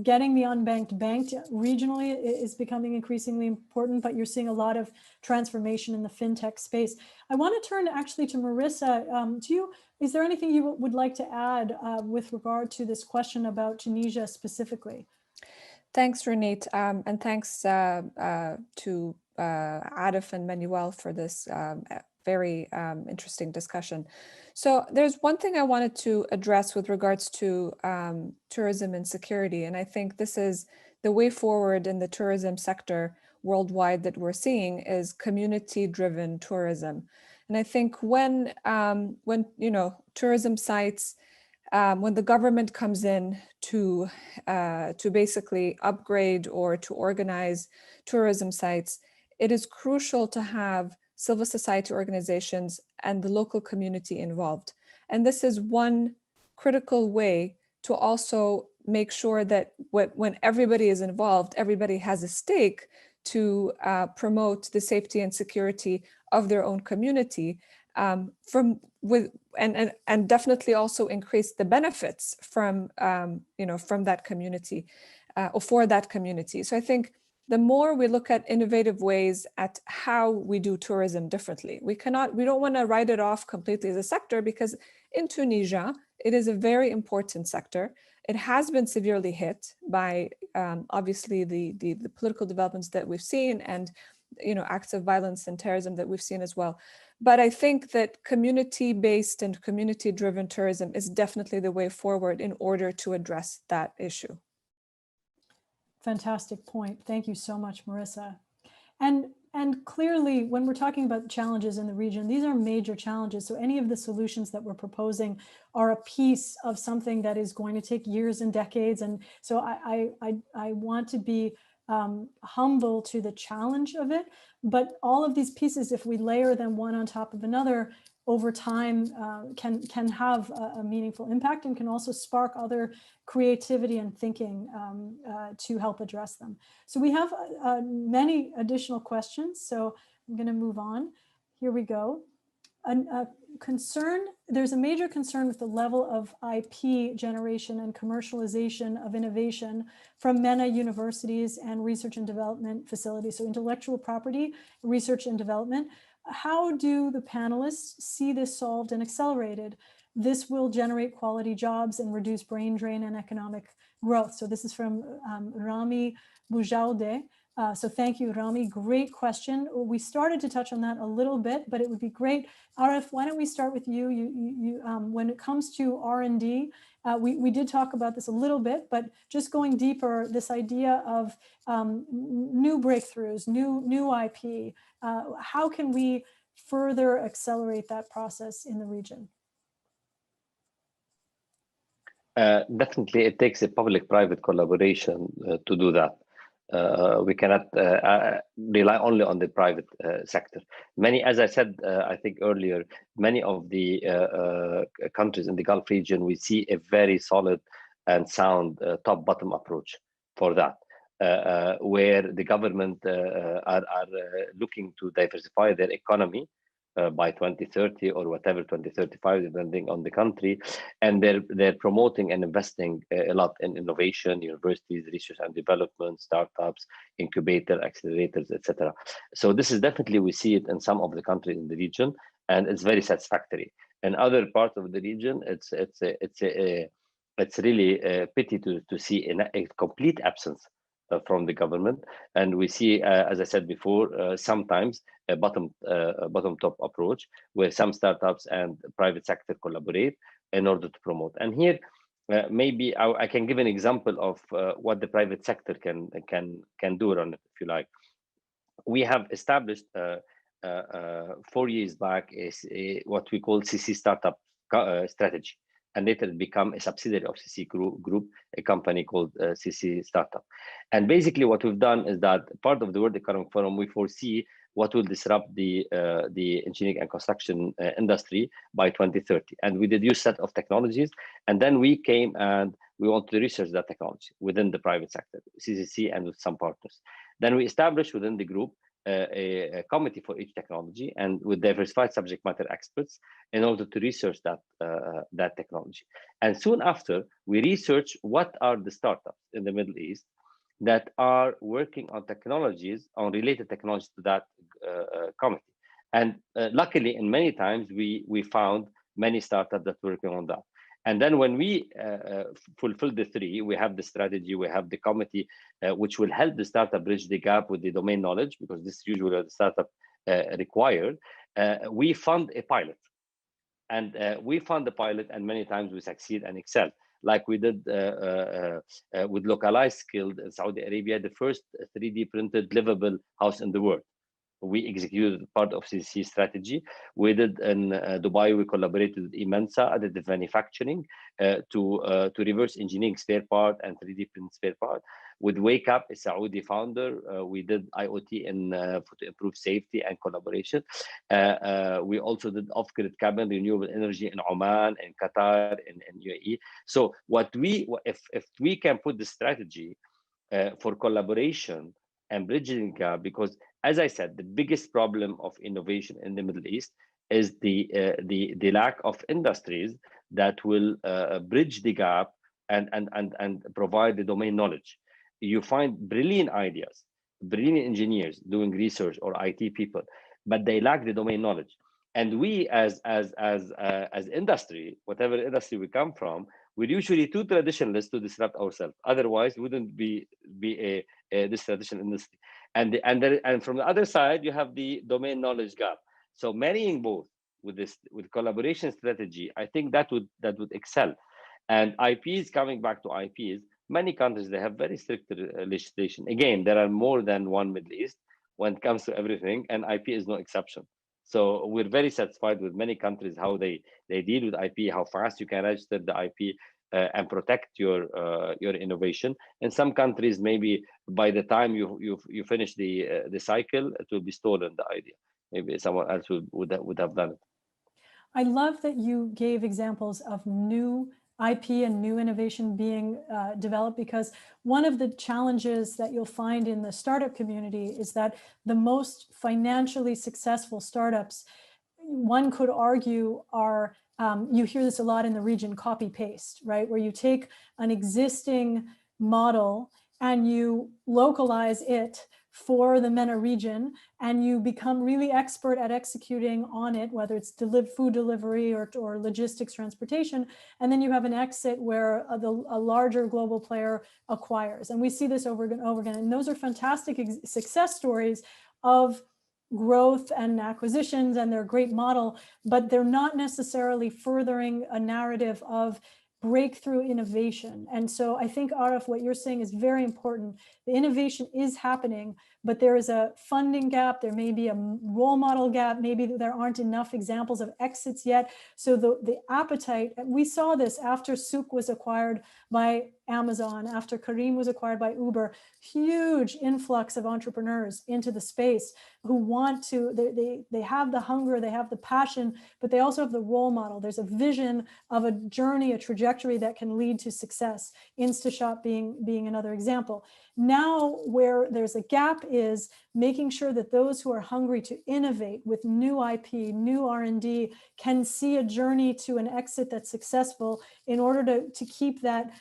getting the unbanked banked regionally is becoming increasingly important, but you're seeing a lot of transformation in the fintech space. I want to turn actually to Marissa. To you, is there anything you would like to add with regard to this question about Tunisia specifically? Thanks, Ronit, and thanks to Adif and Manuel for this very interesting discussion. So there's one thing I wanted to address with regards to tourism and security, and I think this is the way forward in the tourism sector worldwide that we're seeing is community-driven tourism. And I think when tourism sites, when the government comes in to basically upgrade or to organize tourism sites, it is crucial to have civil society organizations and the local community involved. And this is one critical way to also make sure that when everybody is involved, everybody has a stake to promote the safety and security of their own community, and definitely also increase the benefits from from that community or for that community. So I think the more we look at innovative ways at how we do tourism differently, we don't want to write it off completely as a sector, because in Tunisia, it is a very important sector. It has been severely hit by obviously the political developments that we've seen and acts of violence and terrorism that we've seen as well. But I think that community-based and community-driven tourism is definitely the way forward in order to address that issue. Fantastic point. Thank you so much, Marissa. And clearly, when we're talking about challenges in the region, these are major challenges. So any of the solutions that we're proposing are a piece of something that is going to take years and decades. And so I want to be humble to the challenge of it. But all of these pieces, if we layer them one on top of another, over time can have a meaningful impact and can also spark other creativity and thinking to help address them. So we have many additional questions, so I'm going to move on. Here we go. There's a major concern with the level of IP generation and commercialization of innovation from MENA universities and research and development facilities, so intellectual property, research and development. How do the panelists see this solved and accelerated? This will generate quality jobs and reduce brain drain and economic growth. So this is from Rami Boujoude. So thank you, Rami. Great question. We started to touch on that a little bit, but it would be great. Arif, why don't we start with you? When it comes to R&D, we did talk about this a little bit, but just going deeper, this idea of new breakthroughs, new IP, how can we further accelerate that process in the region? Definitely, it takes a public-private collaboration to do that. We cannot rely only on the private sector. As I said, I think earlier, many of the countries in the Gulf region, we see a very solid and sound top-bottom approach for that, where the government are looking to diversify their economy by 2030 or whatever, 2035, depending on the country, and they're promoting and investing a lot in innovation, universities, research and development, startups, incubator, accelerators, etc. So this is definitely, we see it in some of the countries in the region, and it's very satisfactory. In other parts of the region, it's really a pity to see a complete absence from the government, and we see, as I said before, sometimes a bottom-top approach where some startups and private sector collaborate in order to promote. And here, maybe I can give an example of what the private sector can do on it, if you like. We have established 4 years back what we call CC Startup Strategy, and later become a subsidiary of CC Group, a company called CC Startup. And basically what we've done is that part of the World Economic Forum, we foresee what will disrupt the engineering and construction industry by 2030. And we deduced a set of technologies, and then we came and we want to research that technology within the private sector, CCC and with some partners. Then we established within the group a committee for each technology and with diversified subject matter experts in order to research that technology. And soon after, we research what are the startups in the Middle East that are working on technologies, on related technologies to that committee. And luckily, in many times, we found many startups that were working on that. And then when we fulfill the three, we have the strategy, we have the committee, which will help the startup bridge the gap with the domain knowledge, because this is usually the startup required. We fund a pilot. And we fund the pilot, and many times we succeed and excel. Like we did with Localized Skilled in Saudi Arabia, the first 3D printed livable house in the world. We executed part of CC strategy. We did in Dubai, we collaborated with Mensa additive manufacturing to reverse engineering spare part and 3D print spare part. With Wake Up, a Saudi founder, we did IoT to improve safety and collaboration. We also did off-grid cabin renewable energy in Oman, in Qatar, in UAE. So if we can put the strategy for collaboration and bridging the gap, because as I said, the biggest problem of innovation in the Middle East is the lack of industries that will bridge the gap and provide the domain knowledge. You find brilliant ideas, brilliant engineers doing research or IT people, but they lack the domain knowledge. And we as industry, whatever industry we come from, we're usually too traditionalist to disrupt ourselves. Otherwise, we wouldn't be this traditional industry. And from the other side, you have the domain knowledge gap. So marrying both with collaboration strategy, I think that would excel. And IPs, coming back to IPs, many countries, they have very strict legislation. Again, there are more than one Middle East when it comes to everything, and IP is no exception. So we're very satisfied with many countries, how they deal with IP, how fast you can register the IP and protect your innovation. In some countries, maybe by the time you finish the cycle, it will be stolen, the idea. Maybe someone else would have done it. I love that you gave examples of new IP and new innovation being developed, because one of the challenges that you'll find in the startup community is that the most financially successful startups, one could argue, are, you hear this a lot in the region, copy paste, right? Where you take an existing model and you localize it for the MENA region, and you become really expert at executing on it, whether it's food delivery or logistics transportation, and then you have an exit where a larger global player acquires. And we see this over and over again. And those are fantastic success stories of growth and acquisitions, and they're a great model, but they're not necessarily furthering a narrative of breakthrough innovation. And so I think, Arif, what you're saying is very important. The innovation is happening, but there is a funding gap. There may be a role model gap. Maybe there aren't enough examples of exits yet. So the appetite, we saw this after Souk was acquired by Amazon, after Careem was acquired by Uber, huge influx of entrepreneurs into the space who want to, they have the hunger, they have the passion, but they also have the role model. There's a vision of a journey, a trajectory that can lead to success. InstaShop being another example. Now where there's a gap is making sure that those who are hungry to innovate with new IP, new R&D can see a journey to an exit that's successful in order to keep that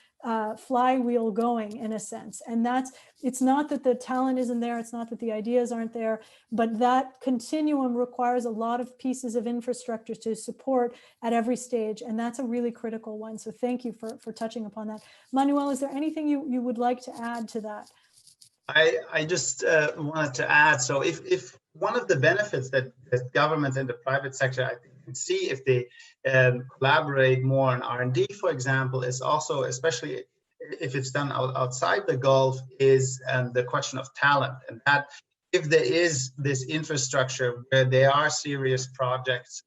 flywheel going, in a sense. And it's not that the talent isn't there, it's not that the ideas aren't there, but that continuum requires a lot of pieces of infrastructure to support at every stage. And that's a really critical one. So thank you for touching upon that. Manuel, is there anything you would like to add to that? I just wanted to add, so if one of the benefits that government and the private sector, I think, can see if they collaborate more on R&D, for example, is also, especially if it's done outside the Gulf, is the question of talent. And that if there is this infrastructure where there are serious projects,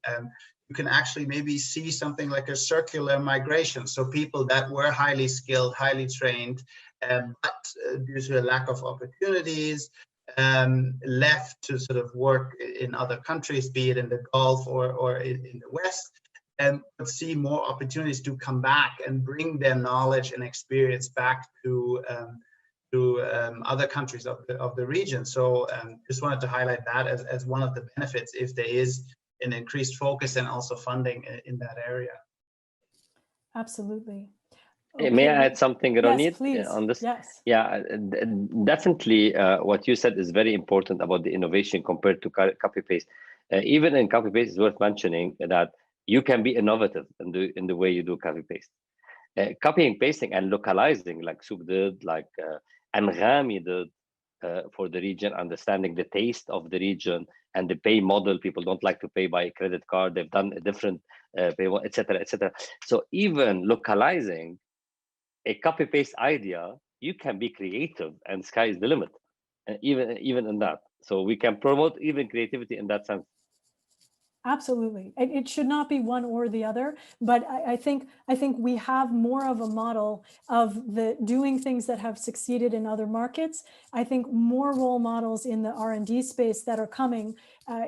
you can actually maybe see something like a circular migration. So people that were highly skilled, highly trained, but due to a lack of opportunities, left to sort of work in other countries, be it in the Gulf or in the West, and see more opportunities to come back and bring their knowledge and experience back to other countries of the region. So just wanted to highlight that as one of the benefits if there is an increased focus and also funding in that area. Absolutely. Okay. May I add something, Ronit, yes, on this? Yes. Yeah, definitely. What you said is very important about the innovation compared to copy paste. Even in copy paste, it's worth mentioning that you can be innovative in the way you do copy paste. Copying, pasting, and localizing, like Souk did, like Anghami did for the region, understanding the taste of the region and the pay model. People don't like to pay by credit card. They've done a different pay, etc., etc. So even localizing a copy paste idea, you can be creative, and sky is the limit, and even in that. So we can promote even creativity in that sense. Absolutely. It should not be one or the other, but I think we have more of a model of the doing things that have succeeded in other markets. I think more role models in the R&D space that are coming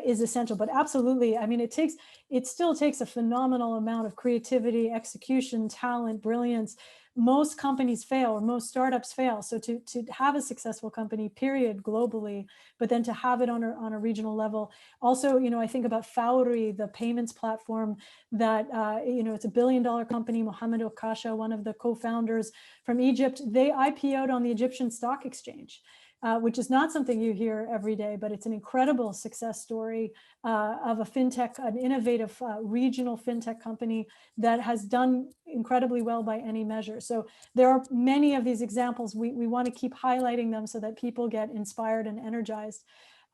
is essential. But absolutely, I mean, it still takes a phenomenal amount of creativity, execution, talent, brilliance. Most companies fail, or most startups fail. So to have a successful company, period, globally, but then to have it on a regional level. Also, I think about Fawry, the payments platform that, it's a $1 billion company. Mohamed Okasha, one of the co-founders from Egypt, they IPO'd on the Egyptian Stock Exchange. Which is not something you hear every day, but it's an incredible success story of a fintech, an innovative regional fintech company that has done incredibly well by any measure. So there are many of these examples. We want to keep highlighting them so that people get inspired and energized.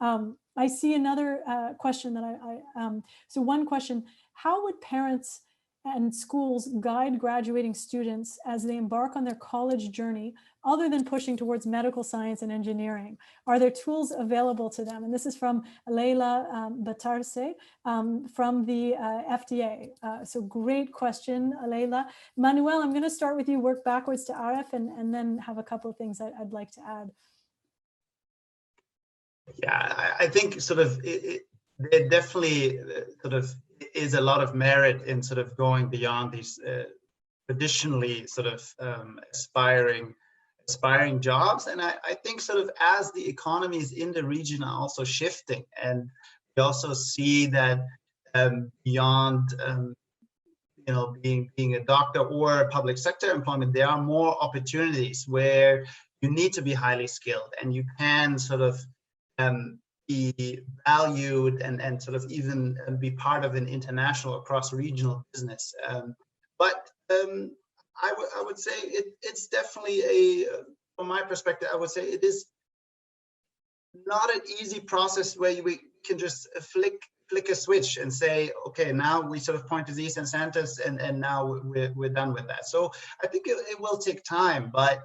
I see another question that so one question, how would parents and schools guide graduating students as they embark on their college journey, other than pushing towards medical science and engineering? Are there tools available to them? And this is from Leila Batarse from the FDA. So great question, Leila. Manuel, I'm going to start with you, work backwards to Arif, and then have a couple of things I'd like to add. Yeah, I think sort of there definitely sort of is a lot of merit in sort of going beyond these traditionally sort of aspiring jobs. And I think sort of as the economies in the region are also shifting, and we also see that beyond being a doctor or public sector employment, there are more opportunities where you need to be highly skilled and you can sort of be valued and sort of even be part of an international or cross-regional business. But I would say it's definitely from my perspective, I would say it is not an easy process where we can just flick a switch and say, okay, now we sort of point to these incentives and now we're done with that. So I think it will take time, but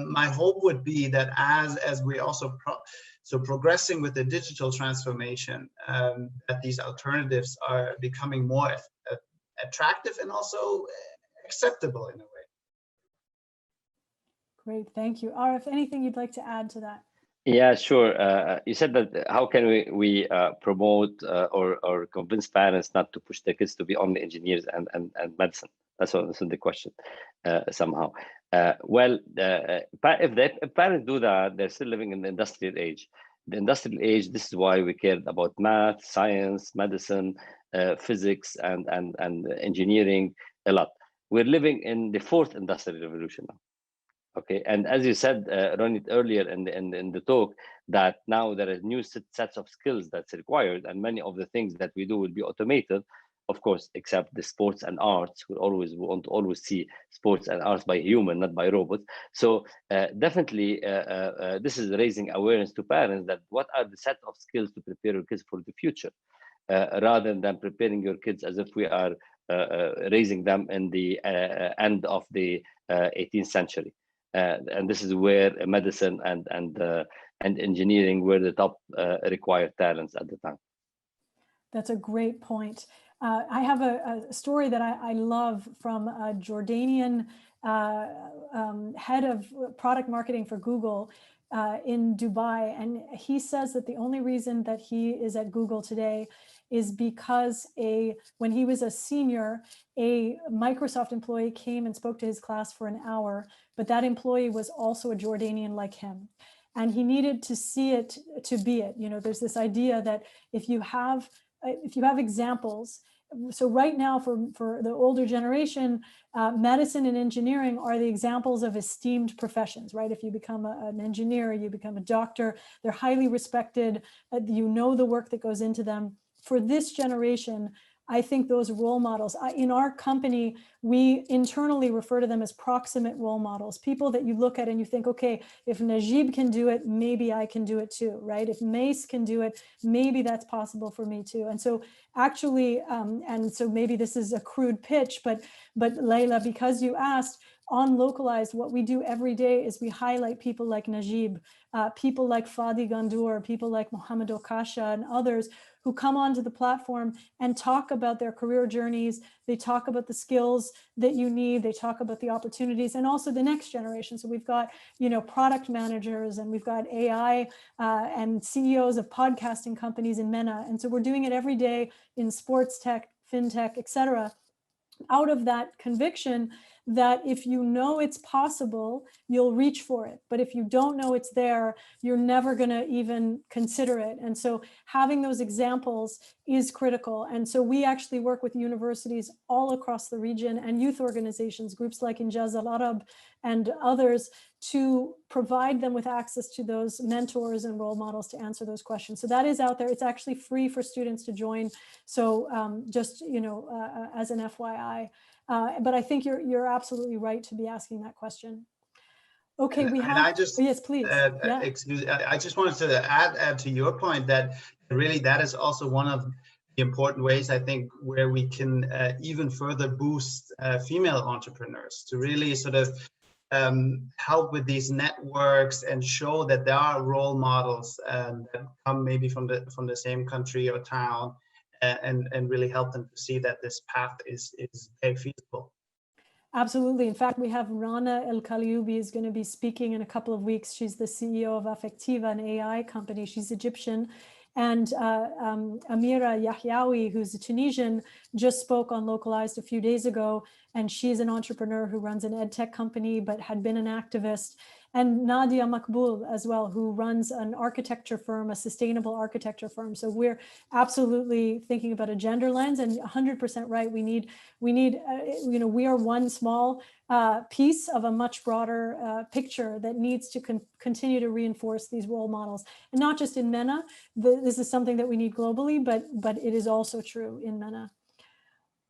my hope would be that as we also progressing with the digital transformation, that these alternatives are becoming more attractive and also acceptable in a way. Great, thank you. Arif, anything you'd like to add to that? Yeah, sure. You said that how can we promote or convince parents not to push their kids to be only engineers and medicine? That's the question somehow. If parents do that, they're still living in the industrial age. The industrial age, this is why we cared about math, science, medicine, physics, and engineering a lot. We're living in the fourth industrial revolution now. Okay, and as you said, Ronit, earlier in the talk, that now there are new sets of skills that's required, and many of the things that we do will be automated, of course, except the sports and arts. We want to always see sports and arts by human, not by robots. So definitely, this is raising awareness to parents that what are the set of skills to prepare your kids for the future, rather than preparing your kids as if we are raising them in the end of the 18th century. And this is where medicine and engineering were the top required talents at the time. That's a great point. I have a story that I love from a Jordanian head of product marketing for Google in Dubai. And he says that the only reason that he is at Google today is because when he was a senior, a Microsoft employee came and spoke to his class for an hour, but that employee was also a Jordanian like him. And he needed to see it to be it. There's this idea that if you have examples, so right now for the older generation, medicine and engineering are the examples of esteemed professions, right? If you become an engineer, you become a doctor, they're highly respected, the work that goes into them. For this generation, I think those role models, in our company, we internally refer to them as proximate role models, people that you look at and you think, okay, if Najib can do it, maybe I can do it too, right? If Mace can do it, maybe that's possible for me too. And so actually, and so maybe this is a crude pitch, but Layla, because you asked, on Localized, what we do every day is we highlight people like Najib, people like Fadi Gandour, people like Mohamed Okasha and others who come onto the platform and talk about their career journeys. They talk about the skills that you need. They talk about the opportunities and also the next generation. So we've got, product managers and we've got AI and CEOs of podcasting companies in MENA. And so we're doing it every day in sports tech, fintech, et cetera, out of that conviction that if you know it's possible, you'll reach for it. But if you don't know it's there, you're never going to even consider it. And so having those examples is critical. And so we actually work with universities all across the region and youth organizations, groups like Injaz Al-Arab and others, to provide them with access to those mentors and role models to answer those questions. So that is out there. It's actually free for students to join. So just, as an FYI. But I think you're absolutely right to be asking that question. Okay, we have. Yes, please. Yeah. I just wanted to add to your point that really that is also one of the important ways I think where we can even further boost female entrepreneurs to really sort of help with these networks and show that there are role models that come maybe from the same country or town. And really help them to see that this path is very feasible. Absolutely. In fact, we have Rana El Kalioubi is going to be speaking in a couple of weeks. She's the CEO of Affectiva, an AI company. She's Egyptian. And Amira Yahyaoui, who's a Tunisian, just spoke on Localized a few days ago. And she's an entrepreneur who runs an ed tech company, but had been an activist. and Nadia Makbul as well, who runs an architecture firm, a sustainable architecture firm. So we're absolutely thinking about a gender lens, and 100% right. We need, we are one small piece of a much broader picture that needs to continue to reinforce these role models, and not just in MENA. This is something that we need globally, but it is also true in MENA.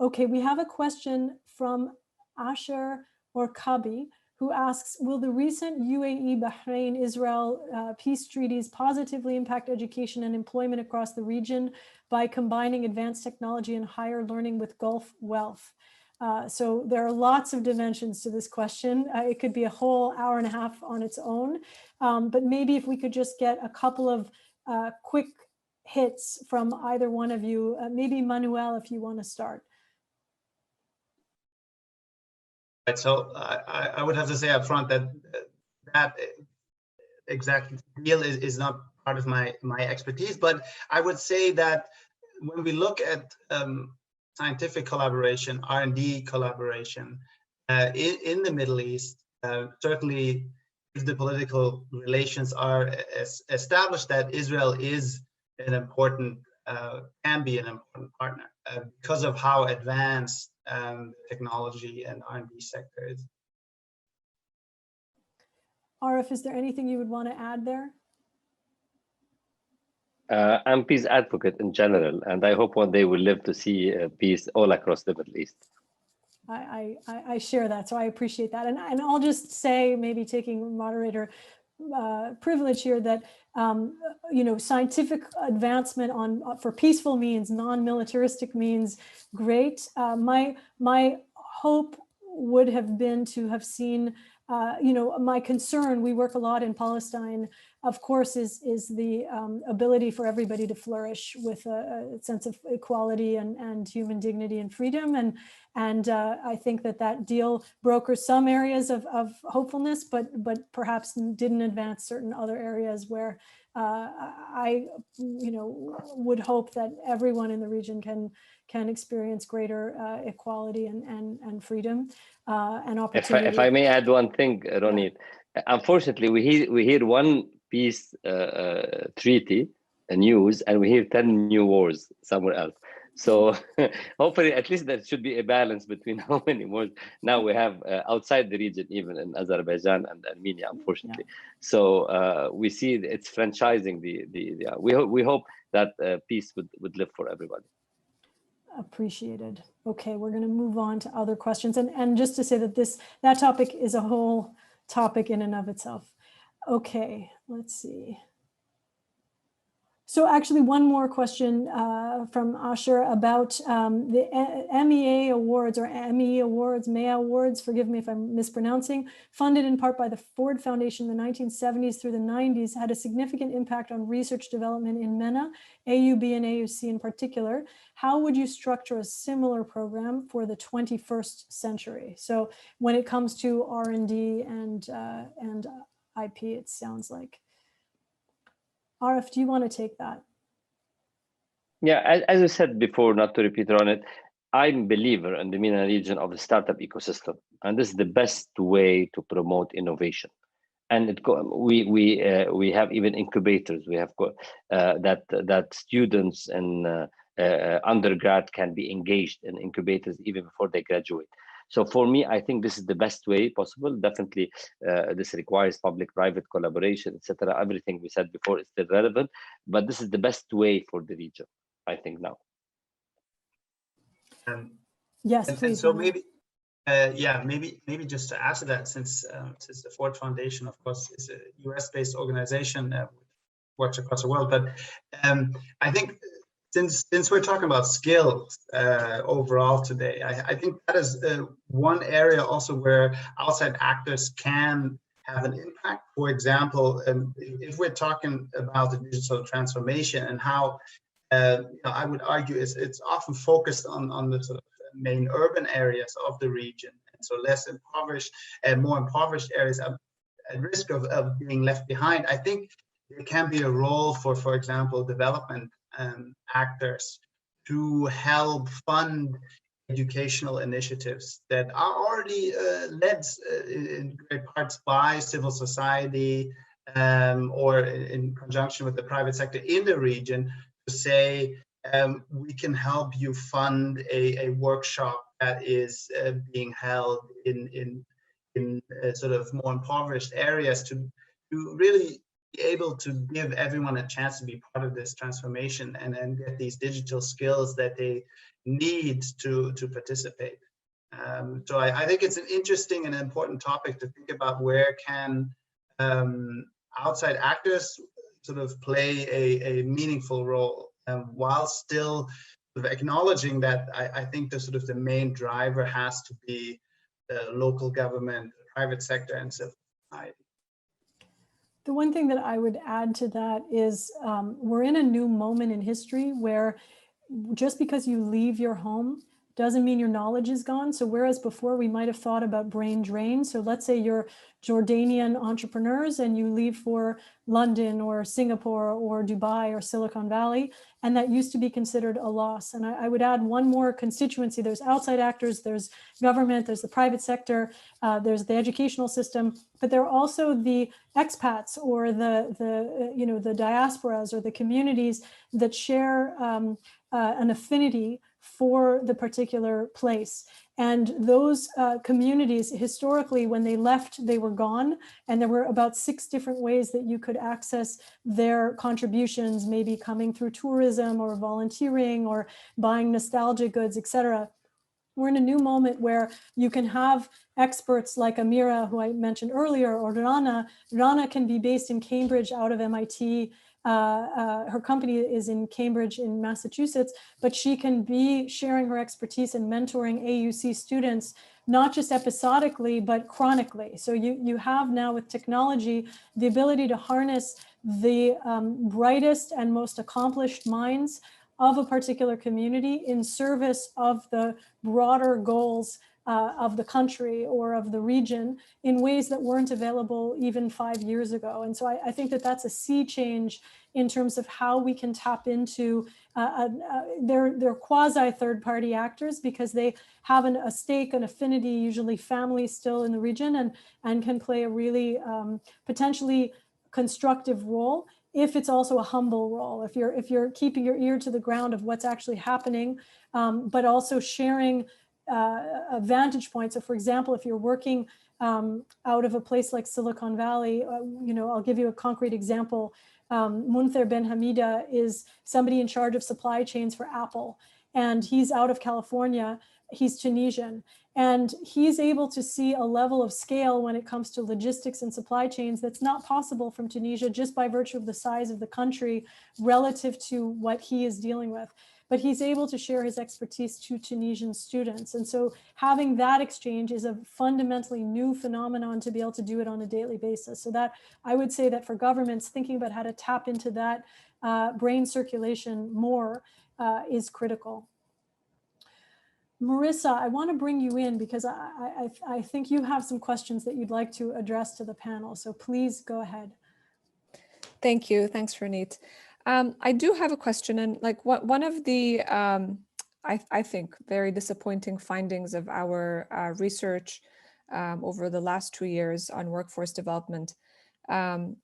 Okay, we have a question from Asher Orkabi, who asks, will the recent UAE, Bahrain, Israel peace treaties positively impact education and employment across the region by combining advanced technology and higher learning with Gulf wealth? So there are lots of dimensions to this question. It could be a whole hour and a half on its own, but maybe if we could just get a couple of quick hits from either one of you, maybe Manuel, if you want to start. Right, so I would have to say up front that that exact deal is not part of my expertise, but I would say that when we look at scientific collaboration, R&D collaboration in the Middle East, certainly if the political relations are established, that Israel is an important, can be an important partner because of how advanced technology and R&D sector is. Arif, is there anything you would want to add there? I'm peace advocate in general, and I hope one day we'll live to see peace all across the Middle East. I share that, so I appreciate that. And I'll just say, maybe taking moderator privilege here, that scientific advancement for peaceful means, non-militaristic means, great. My hope would have been to have seen, my concern, we work a lot in Palestine, of course, is the ability for everybody to flourish with a sense of equality and human dignity and freedom. And I think that deal brokers some areas of hopefulness, but perhaps didn't advance certain other areas where I would hope that everyone in the region can experience greater equality and freedom and opportunity. If I may add one thing, Ronit, unfortunately, we hear one peace treaty news, and we hear 10 new wars somewhere else. So hopefully, at least there should be a balance between how many wars now we have outside the region, even in Azerbaijan and Armenia, unfortunately. Yeah. So we see it's franchising we hope that peace would live for everybody. Appreciated. Okay, we're going to move on to other questions, and just to say that that topic is a whole topic in and of itself. Okay, let's see. So actually, one more question from Asher about the MEA Awards, or MEA Awards, MEA Awards, forgive me if I'm mispronouncing, funded in part by the Ford Foundation in the 1970s through the 90s, had a significant impact on research development in MENA, AUB and AUC in particular. How would you structure a similar program for the 21st century? So when it comes to R&D and IP, it sounds like. Arif, do you want to take that? Yeah, as I said before, not to repeat on it, I'm a believer in the MENA region of the startup ecosystem, and this is the best way to promote innovation. And we have even incubators. We have that students and undergrad can be engaged in incubators even before they graduate. So for me, I think this is the best way possible. Definitely, this requires public-private collaboration, etc. Everything we said before is still relevant, but this is the best way for the region, I think now. Yes, please. And so maybe, maybe just to add to that, since the Ford Foundation, of course, is a US-based organization that works across the world, but I think. Since we're talking about skills overall today, I think that is one area also where outside actors can have an impact. For example, if we're talking about the digital transformation and how, I would argue it's often focused on the sort of main urban areas of the region, and so less impoverished and more impoverished areas are at risk of being left behind. I think there can be a role for example, development actors to help fund educational initiatives that are already led in great parts by civil society or in conjunction with the private sector in the region to say, we can help you fund a workshop that is being held in sort of more impoverished areas to really be able to give everyone a chance to be part of this transformation and then get these digital skills that they need to participate. So I think it's an interesting and important topic to think about where can outside actors sort of play a meaningful role while still sort of acknowledging that I think the sort of the main driver has to be the local government, private sector, and civil society. The one thing that I would add to that is we're in a new moment in history where just because you leave your home doesn't mean your knowledge is gone. So whereas before we might have thought about brain drain. So let's say you're Jordanian entrepreneurs and you leave for London or Singapore or Dubai or Silicon Valley, and that used to be considered a loss. And I would add one more constituency. There's outside actors, there's government, there's the private sector, there's the educational system, but there are also the expats or the diasporas or the communities that share an affinity for the particular place. And those communities, historically, when they left, they were gone. And there were about 6 different ways that you could access their contributions, maybe coming through tourism or volunteering or buying nostalgia goods, etc. We're in a new moment where you can have experts like Amira, who I mentioned earlier, or Rana. Rana can be based in Cambridge out of MIT. Her company is in Cambridge in Massachusetts, but she can be sharing her expertise and mentoring AUC students, not just episodically, but chronically. So you have now with technology, the ability to harness the brightest and most accomplished minds of a particular community in service of the broader goals of the country or of the region in ways that weren't available even 5 years ago. And so I think that that's a sea change in terms of how we can tap into, they're quasi third-party actors because they have a stake, an affinity, usually family still in the region, and can play a really potentially constructive role if it's also a humble role, if you're keeping your ear to the ground of what's actually happening, but also sharing a vantage point. So for example, if you're working out of a place like Silicon Valley, I'll give you a concrete example. Munther Ben Hamida is somebody in charge of supply chains for Apple, and he's out of California. He's Tunisian, and he's able to see a level of scale when it comes to logistics and supply chains that's not possible from Tunisia just by virtue of the size of the country relative to what he is dealing with. But he's able to share his expertise to Tunisian students. And so having that exchange is a fundamentally new phenomenon to be able to do it on a daily basis. So that I would say that for governments, thinking about how to tap into that brain circulation more is critical. Marissa, I want to bring you in because I think you have some questions that you'd like to address to the panel. So please go ahead. Thank you. Thanks, Ronit. I do have a question, and like one of the, I think, very disappointing findings of our research over the last 2 years on workforce development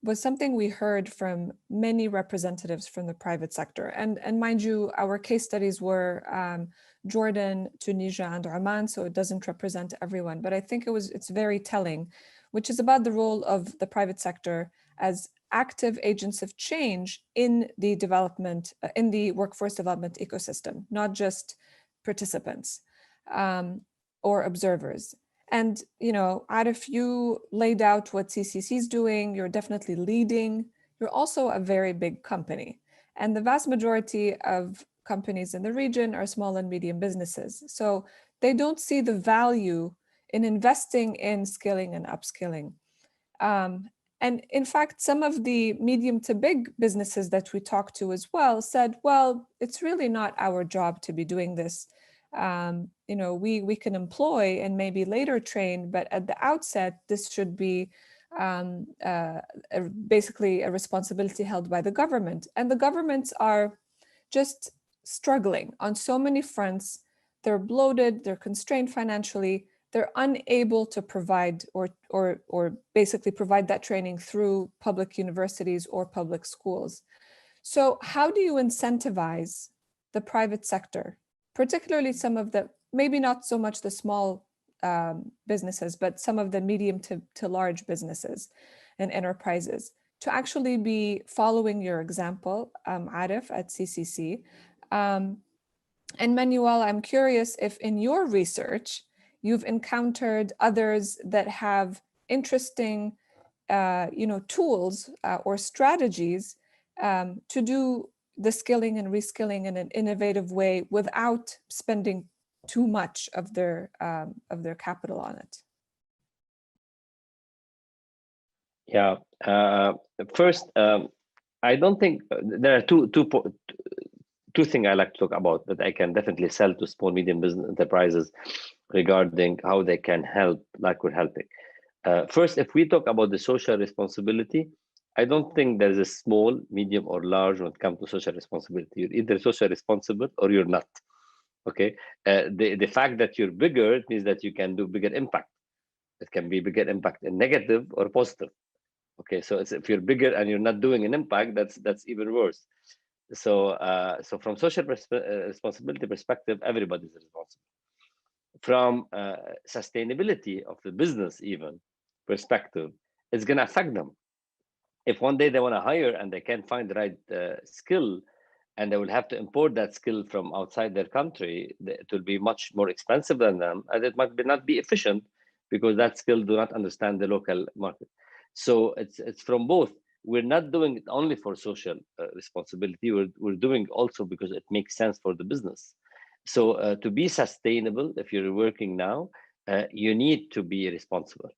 was something we heard from many representatives from the private sector. And mind you, our case studies were Jordan, Tunisia, and Oman, so it doesn't represent everyone. But I think it's very telling, which is about the role of the private sector as active agents of change in the development, in the workforce development ecosystem, not just participants or observers. And, Arif, you laid out what CCC is doing. You're definitely leading. You're also a very big company. And the vast majority of companies in the region are small and medium businesses. So they don't see the value in investing in skilling and upskilling. And in fact, some of the medium to big businesses that we talked to as well said, well, it's really not our job to be doing this. We can employ and maybe later train, but at the outset, this should be basically a responsibility held by the government. And the governments are just struggling on so many fronts they're bloated, they're constrained financially, they're unable to provide or basically provide that training through public universities or public schools. So how do you incentivize the private sector, particularly some of the, maybe not so much the small businesses, but some of the medium to large businesses and enterprises, to actually be following your example, Arif, at CCC? And Manuel, I'm curious if in your research, you've encountered others that have interesting tools or strategies to do the skilling and reskilling in an innovative way without spending too much of their capital on it. Yeah. First, I don't think there are two things I like to talk about that I can definitely sell to small medium business enterprises regarding how they can help, like we're helping. First, if we talk about the social responsibility, I don't think there's a small, medium, or large when it comes to social responsibility. You're either social responsible or you're not. Okay. The fact that you're bigger means that you can do bigger impact. It can be bigger impact in negative or positive. Okay, so if you're bigger and you're not doing an impact, that's even worse. So from social responsibility perspective, everybody's responsible. From sustainability of the business even perspective, it's going to affect them. If one day they want to hire and they can't find the right skill, and they will have to import that skill from outside their country, it will be much more expensive than them, and it might not be efficient because that skill do not understand the local market. So it's from both. We're not doing it only for social responsibility. We're doing also because it makes sense for the business. So to be sustainable, if you're working now, you need to be responsible.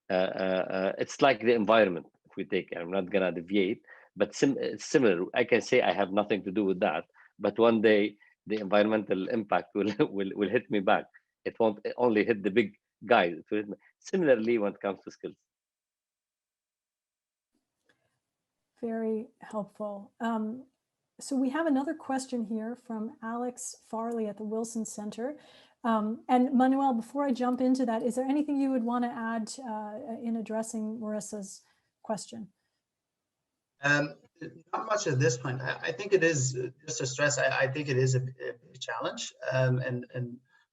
It's like the environment. If we take, I'm not gonna deviate, but it's similar. I can say I have nothing to do with that, but one day the environmental impact will hit me back. It won't only hit the big guys. It will hit me. Similarly, when it comes to skills. Very helpful. So we have another question here from Alex Farley at the Wilson Center. And Manuel, before I jump into that, is there anything you would want to add in addressing Marissa's question? Not much at this point. I think it is, just to stress, I think it is a big challenge. And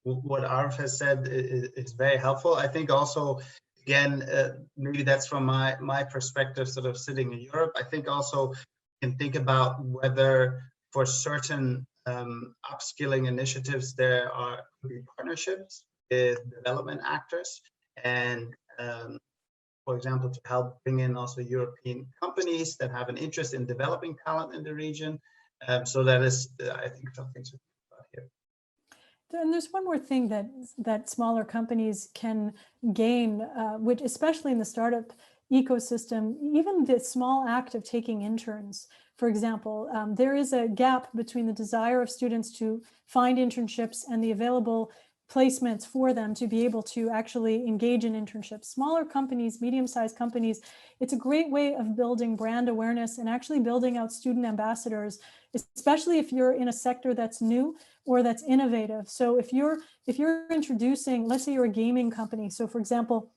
what Arif has said is very helpful. I think also, again, maybe that's from my perspective, sort of sitting in Europe. I think also you can think about whether for certain upskilling initiatives there could be partnerships with development actors, and for example, to help bring in also European companies that have an interest in developing talent in the region. So that is, I think, something to think about here. And there's one more thing that smaller companies can gain, which especially in the startup ecosystem, even the small act of taking interns, for example, there is a gap between the desire of students to find internships and the available placements for them to be able to actually engage in internships. Smaller companies, medium-sized companies, it's a great way of building brand awareness and actually building out student ambassadors, especially if you're in a sector that's new or that's innovative. So if you're introducing, let's say you're a gaming company. So for example,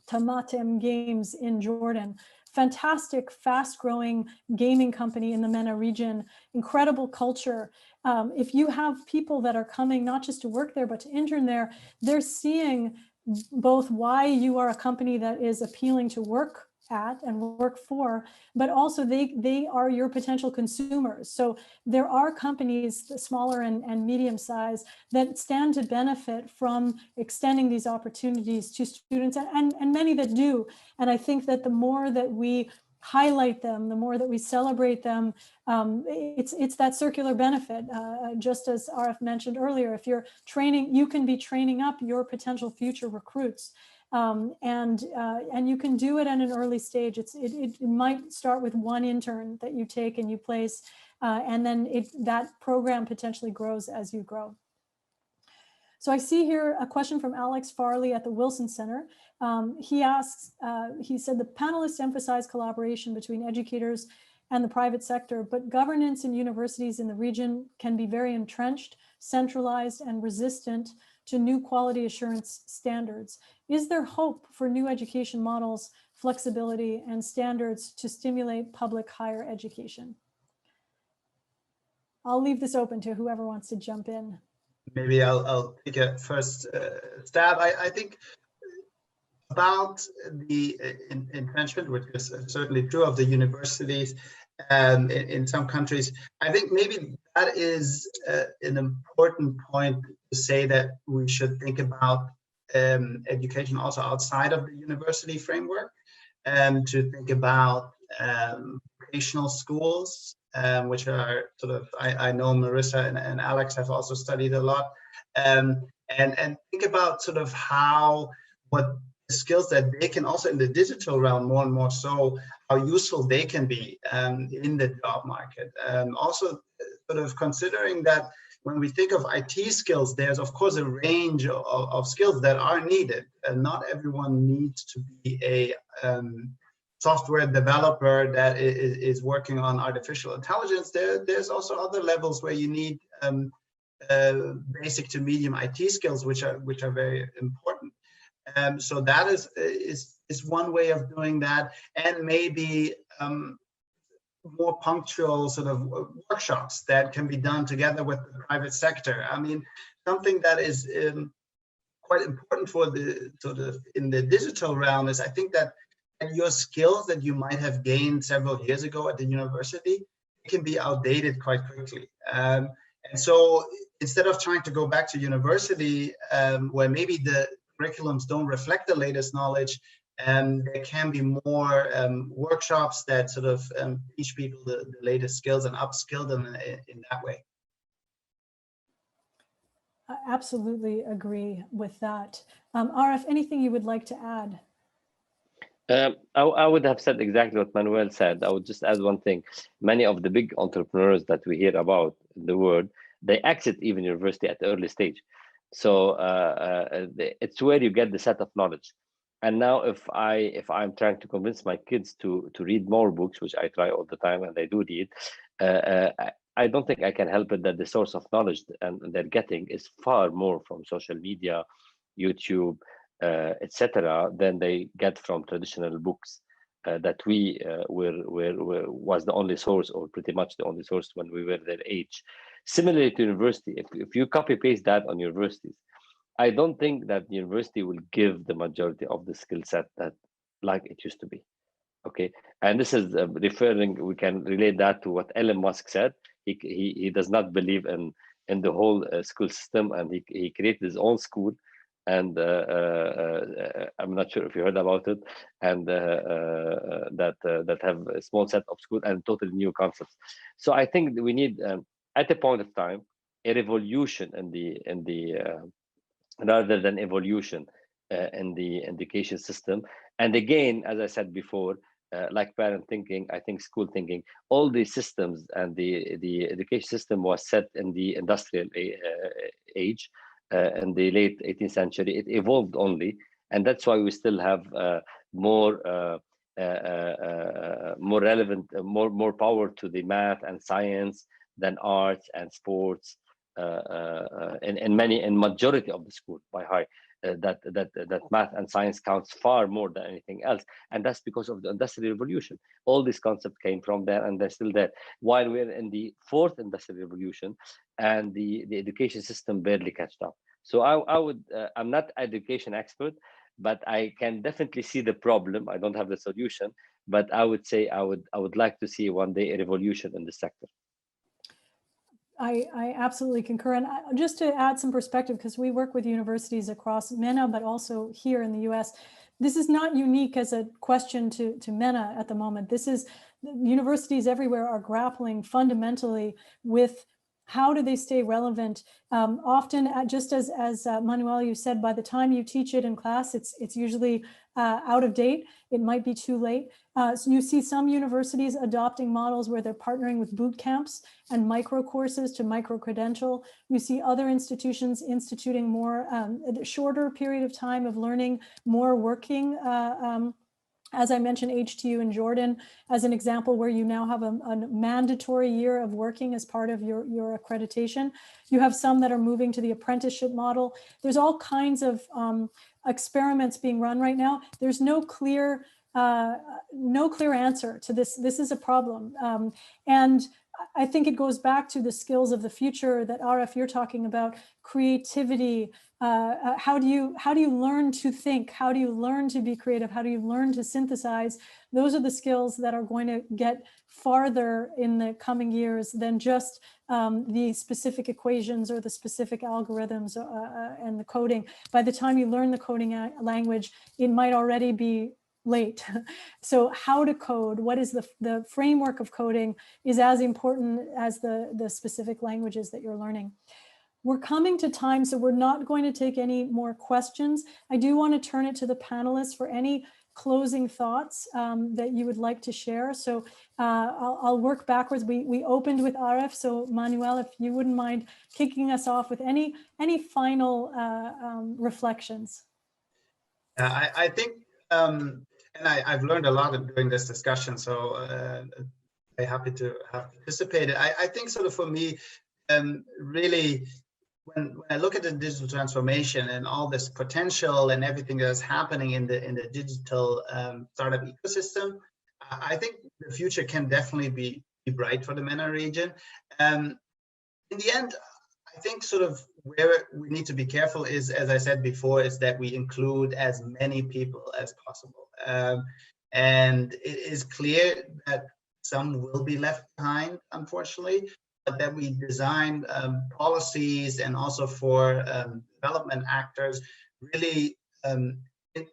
Tamatem Games in Jordan, fantastic, fast-growing gaming company in the MENA region, incredible culture. If you have people that are coming not just to work there, but to intern there, they're seeing both why you are a company that is appealing to work at and work for, but also they are your potential consumers. So there are companies, smaller and medium size, that stand to benefit from extending these opportunities to students, and many that do. And I think that the more that we highlight them, the more that we celebrate them, it's that circular benefit. Just as Arif mentioned earlier, if you're training, you can be training up your potential future recruits. And you can do it at an early stage. It might start with one intern that you take and you place, and then that program potentially grows as you grow. So I see here a question from Alex Farley at the Wilson Center. He asks, he said, the panelists emphasize collaboration between educators and the private sector, but governance in universities in the region can be very entrenched, centralized, and resistant to new quality assurance standards. Is there hope for new education models, flexibility, and standards to stimulate public higher education? I'll leave this open to whoever wants to jump in. Maybe I'll take a first stab. I think about the entrenchment, which is certainly true of the universities in some countries. I think maybe that is an important point to say, that we should think about education also outside of the university framework, to think about vocational schools, which are sort of, I know Marissa and Alex have also studied a lot, and think about sort of what skills that they can also in the digital realm more and more so, how useful they can be in the job market. Also sort of considering that when we think of IT skills, there's of course a range of skills that are needed, and not everyone needs to be a software developer that is working on artificial intelligence. There's also other levels where you need basic to medium IT skills, which are very important. So that is one way of doing that, and maybe more punctual sort of workshops that can be done together with the private sector. I mean, something that is quite important for the sort of in the digital realm is, I think that your skills that you might have gained several years ago at the university, it can be outdated quite quickly. And so instead of trying to go back to university where maybe the curriculums don't reflect the latest knowledge, there can be more workshops that sort of teach people the latest skills and upskill them in that way. I absolutely agree with that. Arif, anything you would like to add? I would have said exactly what Manuel said. I would just add one thing. Many of the big entrepreneurs that we hear about in the world, they exit even university at the early stage. So it's where you get the set of knowledge. And now if I'm trying to convince my kids to read more books, which I try all the time and they do read, I don't think I can help it that the source of knowledge and they're getting is far more from social media, YouTube, etc., than they get from traditional books that we was the only source, or pretty much the only source when we were their age. Similarly to university, if you copy paste that on universities, I don't think that the university will give the majority of the skill set that like it used to be. Okay, and this is referring. We can relate that to what Elon Musk said. He does not believe in the whole school system, and he created his own school. And I'm not sure if you heard about it, and that have a small set of schools and totally new concepts. So I think we need, at a point of time, a revolution in the rather than evolution in the education system. And again, as I said before, like parent thinking, I think school thinking, all these systems and the education system was set in the industrial age. In the late 18th century, it evolved only, and that's why we still have more relevant, more power to the math and science than arts and sports. In majority of the school by high, that math and science counts far more than anything else, and that's because of the industrial revolution. All these concepts came from there, and they're still there. While we're in the fourth industrial revolution, and the education system barely catched up. So I would I'm not education expert, but I can definitely see the problem. I don't have the solution, but I would say I would like to see one day a revolution in the sector. I absolutely concur. And just to add some perspective, because we work with universities across MENA, but also here in the US, this is not unique as a question to MENA at the moment. This is, universities everywhere are grappling fundamentally with how do they stay relevant? Often, just as Manuel, you said, by the time you teach it in class, it's usually out of date. It might be too late. So you see some universities adopting models where they're partnering with boot camps and micro courses to micro credential. You see other institutions instituting more shorter period of time of learning, more working As I mentioned, HTU in Jordan as an example where you now have a mandatory year of working as part of your accreditation. You have some that are moving to the apprenticeship model. There's all kinds of experiments being run right now. There's no clear answer to this. This is a problem. And I think it goes back to the skills of the future that Arif, you're talking about, creativity. How do you learn to think? How do you learn to be creative? How do you learn to synthesize? Those are the skills that are going to get farther in the coming years than just the specific equations or the specific algorithms and the coding. By the time you learn the coding language, it might already be late. So how to code, what is the framework of coding is as important as the specific languages that you're learning. We're coming to time, so we're not going to take any more questions. I do want to turn it to the panelists for any closing thoughts that you would like to share. So I'll work backwards. We opened with Arif, so Manuel, if you wouldn't mind kicking us off with any final reflections. I think, and I've learned a lot during this discussion, so I'm happy to have participated. I think sort of for me, really, when I look at the digital transformation and all this potential and everything that's happening in the digital startup ecosystem, I think the future can definitely be bright for the MENA region. In the end, I think sort of where we need to be careful is, as I said before, is that we include as many people as possible. And it is clear that some will be left behind, unfortunately, but that we design policies and also for development actors really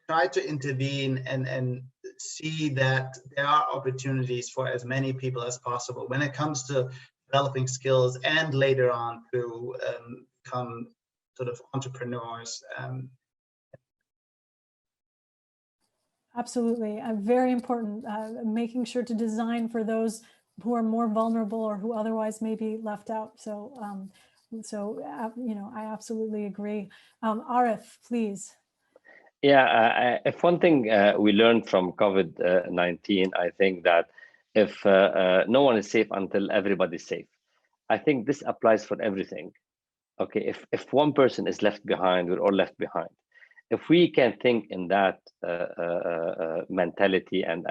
try to intervene and see that there are opportunities for as many people as possible when it comes to developing skills and later on to become sort of entrepreneurs. Absolutely, very important, making sure to design for those who are more vulnerable or who otherwise may be left out. So, you know, I absolutely agree. Arif, please. Yeah, if one thing we learned from COVID-19, I think that if no one is safe until everybody's safe. I think this applies for everything. Okay, if one person is left behind, we're all left behind. If we can think in that mentality and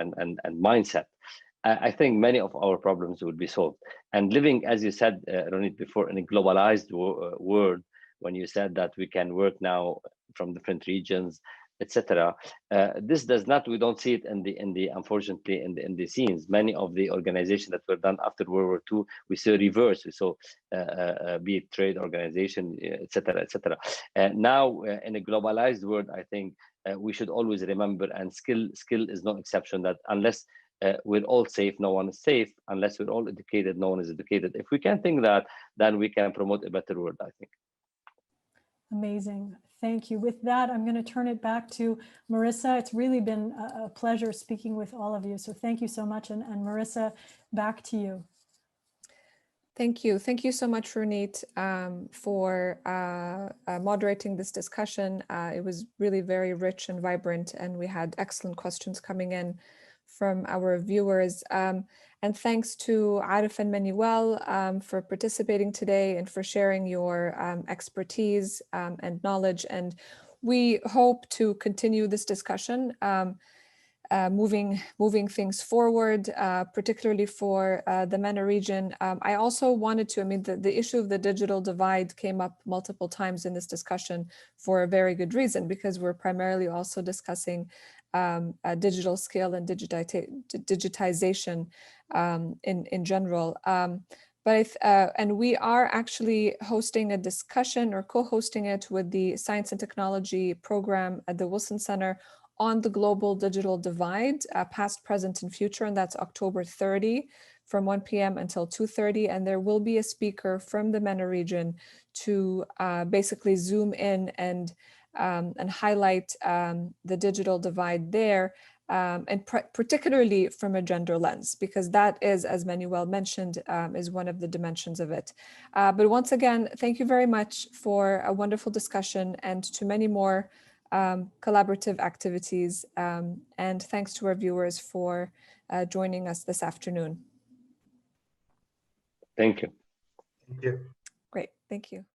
mindset, I think many of our problems will be solved. And living, as you said, Ronit, before, in a globalized world, when you said that we can work now from different regions, etc. This does not, we don't see it in the unfortunately in the scenes. Many of the organizations that were done after World War II, we saw reverse. We saw be it trade organization, etc., etc. Now in a globalized world, I think we should always remember, and skill is no exception, that unless we're all safe, no one is safe. Unless we're all educated, no one is educated. If we can think that, then we can promote a better world, I think. Amazing. Thank you. With that, I'm going to turn it back to Marissa. It's really been a pleasure speaking with all of you. So thank you so much. And Marissa, back to you. Thank you. Thank you so much, Ronit, for moderating this discussion. It was really very rich and vibrant, and we had excellent questions coming in from our viewers. And thanks to Arif and Manuel for participating today and for sharing your expertise and knowledge. And we hope to continue this discussion, moving things forward, particularly for the MENA region. I also wanted to, the issue of the digital divide came up multiple times in this discussion for a very good reason, because we're primarily also discussing a digital scale and digitization in general. And we are actually hosting a discussion or co-hosting it with the Science and Technology program at the Wilson Center on the global digital divide, past, present, and future, and that's October 30 from 1 p.m. until 2:30. And there will be a speaker from the MENA region to basically zoom in and highlight the digital divide there, and particularly from a gender lens, because that is, as Manuel mentioned, is one of the dimensions of it. But once again, thank you very much for a wonderful discussion, and to many more collaborative activities. And thanks to our viewers for joining us this afternoon. Thank you. Thank you. Great, thank you.